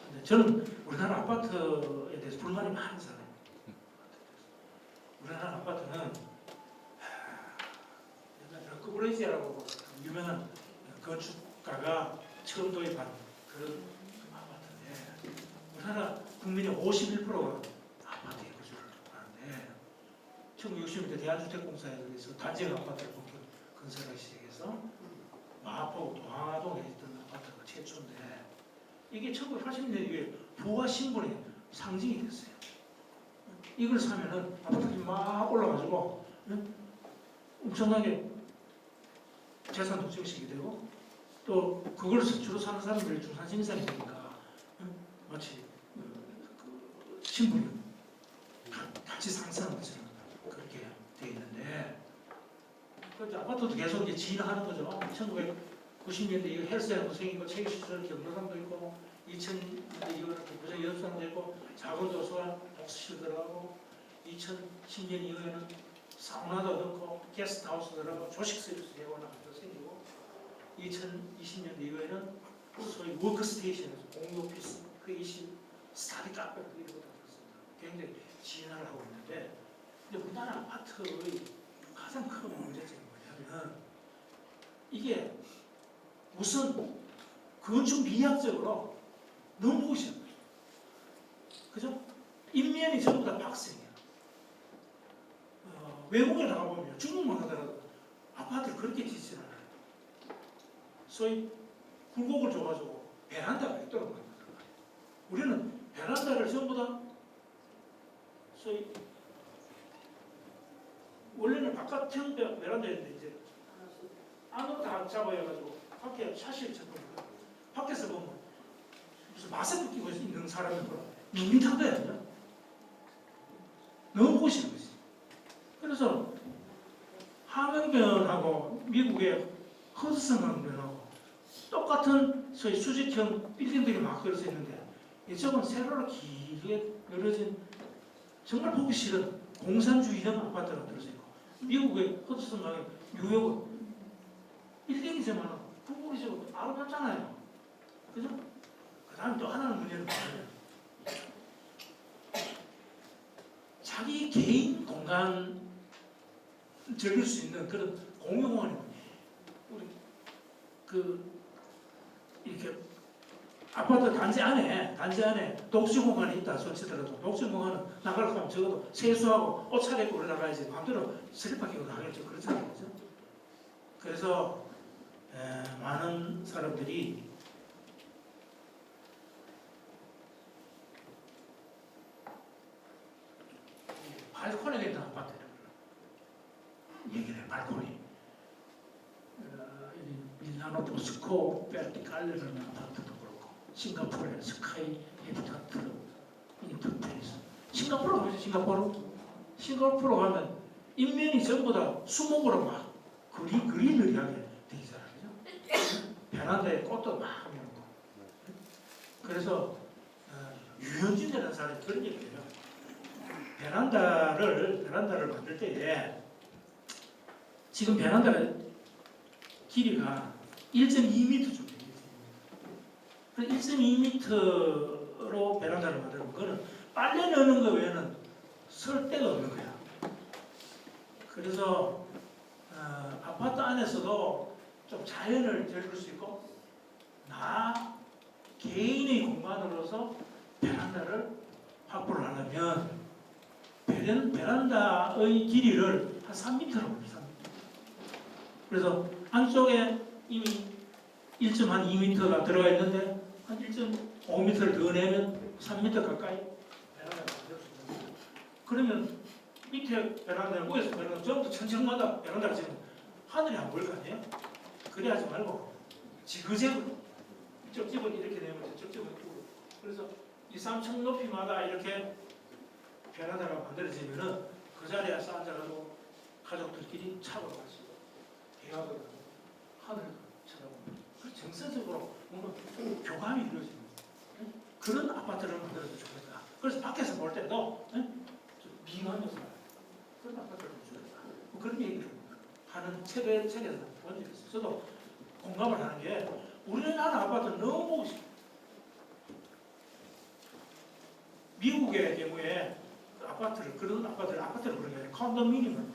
[SPEAKER 3] 근데 저는 우리나라 아파트에 대해서 불만이 많은 사람이에요. 우리나라 아파트는 르크브레지아라고 유명한 건축가가 처음 도입한 그런 아파트인데 우리나라 국민의 51%가 아파트에 거주를 하는데 1960년대 대한주택공사에서 단지형 아파트를 본격 건설하기 시작해서 마포, 동화동에 있던 아파트가 최초인데 이게 1980년대 이후에 부가 신분의 상징이 됐어요. 이걸 사면은 아파트가 막 올라가지고 엄청나게 재산도 증식이 되고 또 그걸 주로 사는 사람들이 중산층 되니까 마치 그 신분이 같이 상승하는 것처럼 그렇게 되어 있는데 그 아파트도 계속 이제 진화하는 거죠. 1990년대 이거 헬스장도 생기고 체육시설 경로당도 있고 2000년대 이거 부정 연습장도 있고 자본도서관 복수실 들어가고 2010년 이후에는 사우나도 넣고 게스트하우스 들어가고 조식 서비스 제공하는 것도 생기고 2020년 이후에는 소위 워크스테이션에서 공유 오피스, 회의실, 스타디 카페 이런 것도 그렇습니다. 굉장히 진화를 하고 있는데 근데 우리나라 아파트의 가장 큰 문제점이 뭐냐면 이게 우선 건축 미학적으로 너무 보기 싫은 거죠. 그죠? 인면이 전부 다 박생이야. 외국에 나가보면 중국만 하더라도 아파트를 그렇게 짓지 않아요. 소위 굴곡을 줘가지고 베란다가 있도록 만든단 말이에요. 우리는 베란다를 전부 다 소위 원래는 바깥형 베란다였는데 이제 안으로 다 잡아여가지고 밖에 샤시를 쳐버립니다. 밖에서 보면 무슨 마스크 끼고 있는 사람이 뭐라 눈이 타거든요. 너무 보기 싫은 거지. 그래서 함흥변하고 미국의 허드슨 항변하고 똑같은 소위 수직형 빌딩들이 막 그려져 있는데 이쪽은 세로로 길게 늘어진 정말 보기 싫은 공산주의형 아파트가 들어져 있고 미국의 허드슨 강의 뉴욕은 빌딩이지만 부분이 좀 아름답잖아요. 그죠? 그 다음에 또 하나는 문제는 뭐냐면 자기 개인 공간 즐길 수 있는 그런 공용원이 우리 이렇게 아파트 단지 안에 독지 공간이 있다 소치더라도 독지 공간은 나가려고 하면 적어도 세수하고 옷 차려입고 올라가야지 마음대로 슬리퍼 끼고 나가겠죠. 그렇잖아요. 그죠? 그래서 많은 사람들이 발코니에 있는 아파트를 얘기를 해. 발코니 밀라노 도스코 베르티칼레라는 아파트도 그렇고 싱가포르의 스카이 해비타트 인터페이스 싱가포르 가보죠. 싱가포르 가면 인면이 전부 다 수목으로 막 그리너리하게 돼 있잖아요. 베란다에 꽃도 막 있고 그래서 유현진이라는 사람이 그런 얘기를 해요. 베란다를 만들 때에 지금 베란다의 길이가 1.2m 정도 돼요. 1.2m로 베란다를 만들면 그거는 빨래 넣는 거 외에는 설 데가 없는 거야. 그래서 아파트 안에서도 좀 자연을 즐길 수 있고 나 개인의 공간으로서 베란다를 확보를 하려면 베란다의 길이를 한 3m로 올립니다. 그래서 안쪽에 이미 1.2m가 들어가 있는데 한 1.5m를 더 내면 3m 가까이 베란다가 만들 수 있는 거예요. 그러면 밑에 베란다를 위에서 베란다 전부 천층마다 베란다를 지금 하늘이 안 보일 거 아니에요? 그래 하지 말고 지그재그로 이쪽 집은 이렇게 내면 저쪽 집은 이렇게 그래서 2, 3층 높이마다 이렇게 베란다가 만들어지면은 그 자리에 앉아가지고 가족들끼리 차고 마시고 대화도 하고 하늘을 쳐다보고 그 정서적으로 뭔가 교감이 이루어지는 그런 아파트를 만들어도 좋겠다. 그래서 밖에서 볼 때도 좀 미망해서 그런 아파트를 좋겠다. 뭐 그런 얘기를 하는 책에서 본 적이 있어요. 저도 공감을 하는 게 우리나라 아파트는 너무 보고 싶어요. 미국의 경우에 그런 아파트를 그런 게 아니라 컨도미니엄.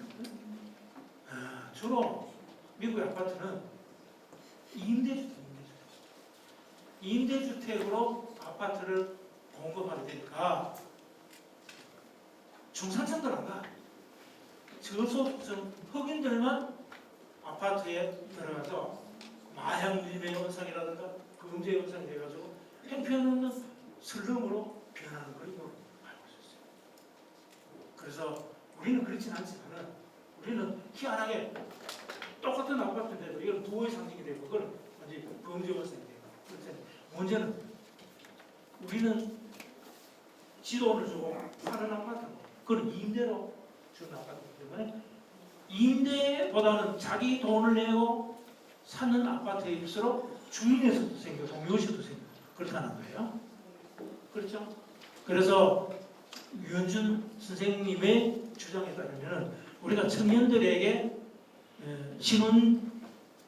[SPEAKER 3] 주로 미국의 아파트는 임대주택으로 아파트를 공급하게 되니까 중산층들 안 가. 저소득층 흑인들만 아파트에 들어가서 마약 밀매 현상이라든가 범죄 현상이 돼가지고 형편없는 슬럼으로 변하는 걸 알고 있었어요. 그래서 우리는 그렇진 않지만은 우리는 희한하게 똑같은 아파트인데도 이건 부의 상징이 되고 그건 완전히 범죄 현상이 되고 그렇잖아요. 문제는 우리는 지도원을 주고 파는 아파트고 그건 임대로 주는 아파트이기 때문에 임대보다는 자기 돈을 내고 사는 아파트일수록 주인에서도 생기고 동료시도 생기고 그렇다는 거예요. 그렇죠? 그래서 유현준 선생님의 주장에 따르면 우리가 청년들에게 신혼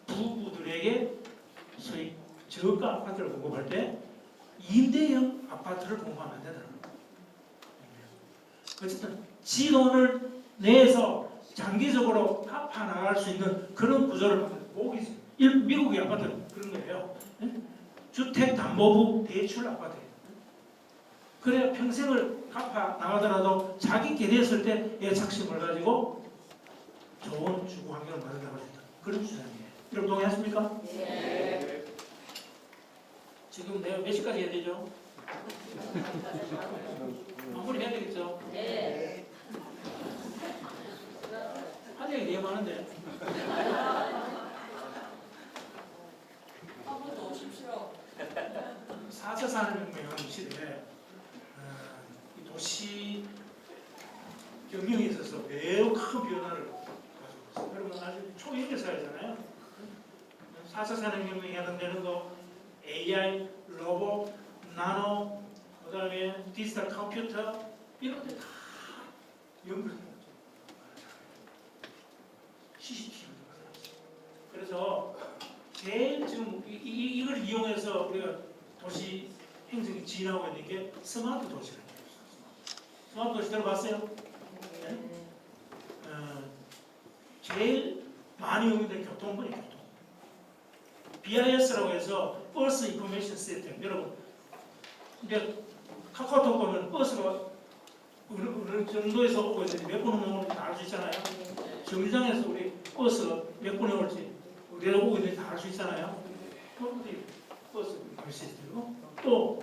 [SPEAKER 3] 부부들에게 소위 저가 아파트를 공급할 때 임대형 아파트를 공급하면 안 된다는 거예요. 어쨌든 지 돈을 내서 장기적으로 갚아 나갈 수 있는 그런 구조를 보고 있어요. 미국의 아파트는 그런 거예요. 주택담보부 대출 아파트예요. 그래야 평생을 갚아 나가더라도 자기 게 됐을 때의 작심을 가지고 좋은 주거 환경을 만들어 나갈 수 있다. 그런 주장이에요. 여러분 동의하십니까?
[SPEAKER 2] 네.
[SPEAKER 3] 지금 내가 몇 시까지 해야 되죠? 마무리 해야 되겠죠?
[SPEAKER 2] 네.
[SPEAKER 3] 할 얘기 되게 많은데.
[SPEAKER 2] 한번 더 오십시오.
[SPEAKER 3] 4차 산업혁명 시대에 이 도시 경영에 있어서 매우 큰 변화를 가지고 있어요. 여러분 아주 초연계 사회잖아요. 4차 산업혁명이 해당되는 거 AI, 로봇, 나노, 그 다음에 디지털 컴퓨터 이런 것들 다 연결돼요. CCTV도 마찬가지. 그래서 제일 지금 이걸 이용해서 우리가 도시 행정이 진화하고 있는 게 스마트 도시라는 게 있어요. 스마트 도시 들어봤어요? 네? 제일 많이 이용된 교통분이 교통. BIS라고 해서 버스 인포메이션 시스템. 여러분, 근데 카카오톡 보면 버스가 어느 정도에서 오고 있는지 몇 분 오는지 다 알 수 있잖아요. 정류장에서 우리 버스가 몇 분에 올지 어디로 오고 있는지 다 알 수 있잖아요. 그것이 버스 인포메이션 시스템이고 또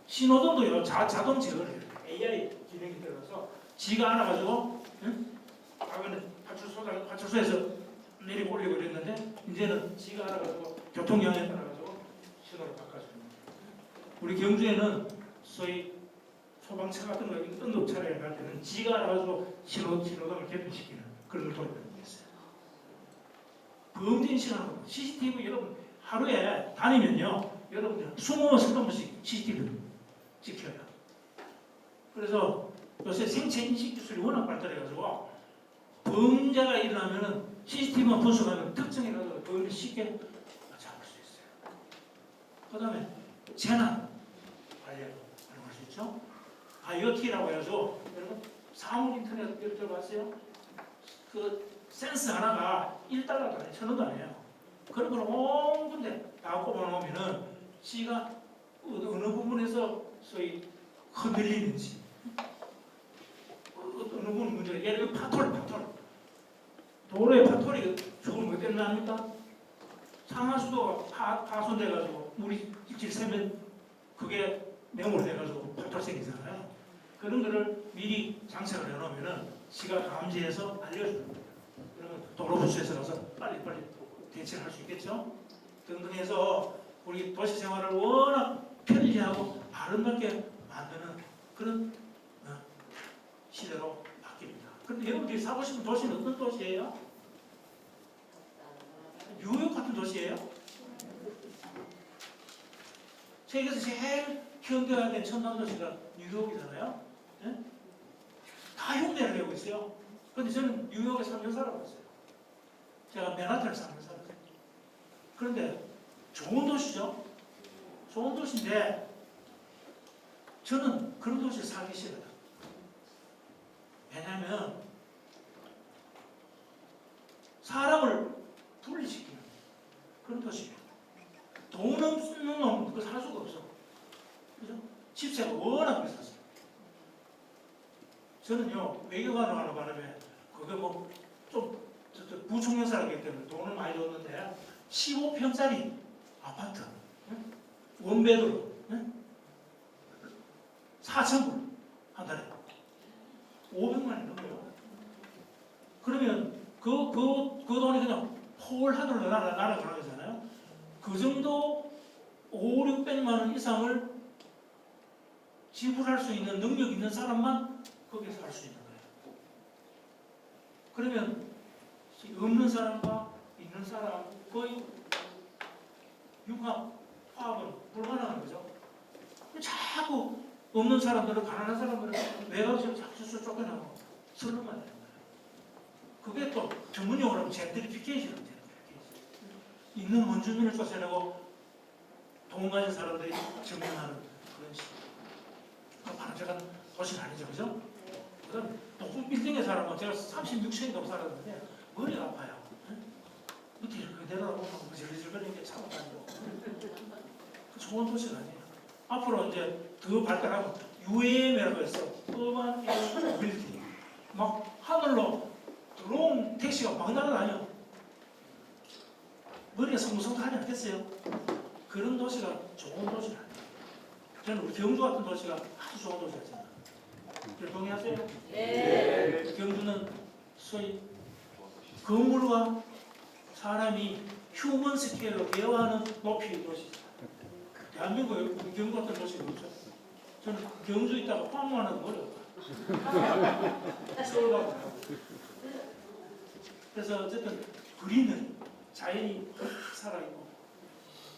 [SPEAKER 3] 신호등도요. 자동 제어를 해요. AI 기능이 들어가서 지가 알아가지고 과거에는 파출소에서 내리고 올리고 이랬는데 이제는 지가 알아가지고 교통량에 따라가지고 신호를 바꿔주는 거예요. 우리 경주에는 소위 소방차 같은 거 응급차량을 갈 때는 지가 알아가지고 신호등을 개편시키는 그런 걸 도입하는 게 있어요. 범죄 인식하는 거. CCTV 여러분 하루에 다니면요. 여러분 20번씩 CCTV를 찍혀요. 그래서 요새 생체 인식 기술이 워낙 발달해가지고 범죄가 일어나면은 CCTV만 분석하면 특정해가지고 범인을 쉽게 잡을 수 있어요. 그 다음에 재난 관리를 활용할 수 있죠. IoT라고 해가지고 여러분 사물 인터넷 들어봤어요? 그 센서 하나가 1달러도 아니에요. 1,000원도 아니에요. 그런 걸 온 군데 다 꼽아놓으면은 지가 어느 부분에서 소위 흔들리는지 어느 부분 문제가 예를 들어 파톨 도로에 파톨이 죽으면 어떻게 됩니까? 상하수도가 파손돼가지고 물이 일찍 새면 그게 내몰 돼가지고 파톨 생기잖아요. 그런 거를 미리 장착을 해놓으면은 지가 감지해서 알려주는 거예요. 그러면 도로부스에서 가서 빨리 대처를 할 수 있겠죠? 등등 해서 우리 도시 생활을 워낙 편리하고 아름답게 만드는 그런 시대로 바뀝니다. 그런데 여러분들이 사고 싶은 도시는 어떤 도시예요? 뉴욕 같은 도시예요? 세계에서 제일 현대화된 첨단 도시가 뉴욕이잖아요. 네? 다 흉내를 내고 있어요. 그런데 저는 뉴욕에 3년 살아봤어요. 제가 맨하탄에 3년 살았어요. 그런데 좋은 도시죠? 좋은 도시인데 저는 그런 도시에 살기 싫어요. 왜냐하면 사람을 분리시키는 그런 도시예요. 돈 없는 놈은 그거 살 수가 없어. 그죠? 집세가 워낙 비쌌어요. 저는요 외교관을 하는 바람에 그게 뭐좀 부총련사라기 때문에 돈을 많이 줬는데 15평짜리 아파트 원베드로 4,000불 한 달에 500만 원 넘어요. 그러면 그 돈이 그냥 홀 하늘로 날아가는 거잖아요. 그 정도 5, 600만 원 이상을 지불할 수 있는 능력 있는 사람만 거기서 살 수 있는 거예요. 그러면 없는 사람과 있는 사람 거의 융합, 화합은 불가능한 거죠. 자꾸 없는 사람들은 가난한 사람들은 외곽지로 자꾸 쫓겨나고 설로만 되는 거예요. 그게 또 전문용어로 하면 젠트리피케이션이 돼요. 있는 원주민을 쫓아내고 돈 가진 사람들이 증명하는 그런 식. 바람직한 도시는 아니죠, 그죠? 그다음 높은 빌딩에 살아면 제가 36층인가 살았는데 머리가 아파요. 밑에 이렇게 내려다보면 질질거리는 게 차고 다니고. 좋은 도시는 아니에요. 앞으로 이제 더 발달하면 UAM이라고 해서 urban air mobility, 막 하늘로 드론 택시가 막 날아다녀. 머리가 성성하지 않겠어요? 그런 도시가 좋은 도시는 아니에요. 저는 우리 경주 같은 도시가 아주 좋은 도시였잖아요. 동의하세요?
[SPEAKER 2] 네.
[SPEAKER 3] 경주는 소위 건물과 사람이 휴먼 스케일로 대화하는 높이의 도시죠. 대한민국에 우리 경주 같은 도시가 없죠. 저는 경주 있다가 포항만 하는 머리 없다. 서울 가고. 그래서 어쨌든 그리는 자연이 살아있고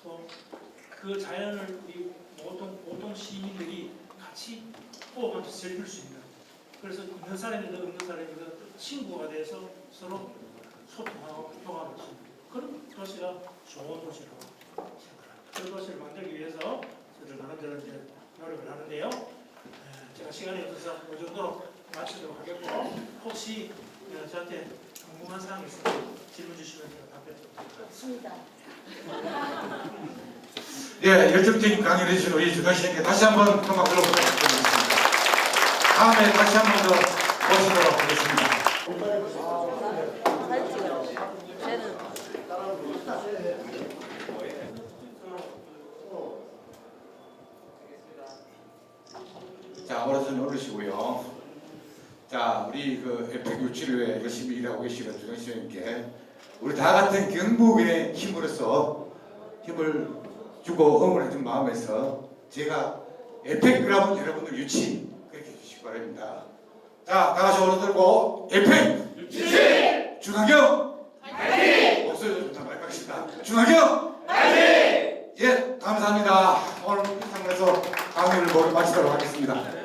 [SPEAKER 3] 또 그 자연을 우리 보통 시민들이 같이 호흡하면서 즐길 수 있는, 그래서 있는 사람이든 없는 사람이든 친구가 돼서 서로 소통하고 교감할 수 있는 그런 도시가 좋은 도시라고 생각합니다. 그 도시를 만들기 위해서 저희들 나름대로 이제 노력을 하는데요. 제가 시간이 없어서 이 정도로 마치도록 하겠고, 혹시 저한테 궁금한 사항이 있으면 질문 주시면 제가 답변드리도록 하겠습니다.
[SPEAKER 1] 예, 열정적인 강의를 해주신 우리 주간 씨에게 다시 한번 평가 불러보겠습니다. 다음에 다시 한 번 더 모시도록 하겠습니다. 자, 어르신 오르시고요. 자, 우리 그 에펙 유치료에 열심히 일하고 계시는 주간 씨님께 우리 다 같은 경북인의 힘으로서 힘을 주고 응원해준 마음에서 제가 에펙 그라운 여러분들 유치 그렇게 해주시기 바랍니다. 자, 다 같이 오늘 들고 에펙 유치 중학교 화이팅! 목소리 좀 잘 밝히겠습니다. 중학교 화이팅! 예, 감사합니다. 오늘 이 상에서 강의를 모두 마치도록 하겠습니다.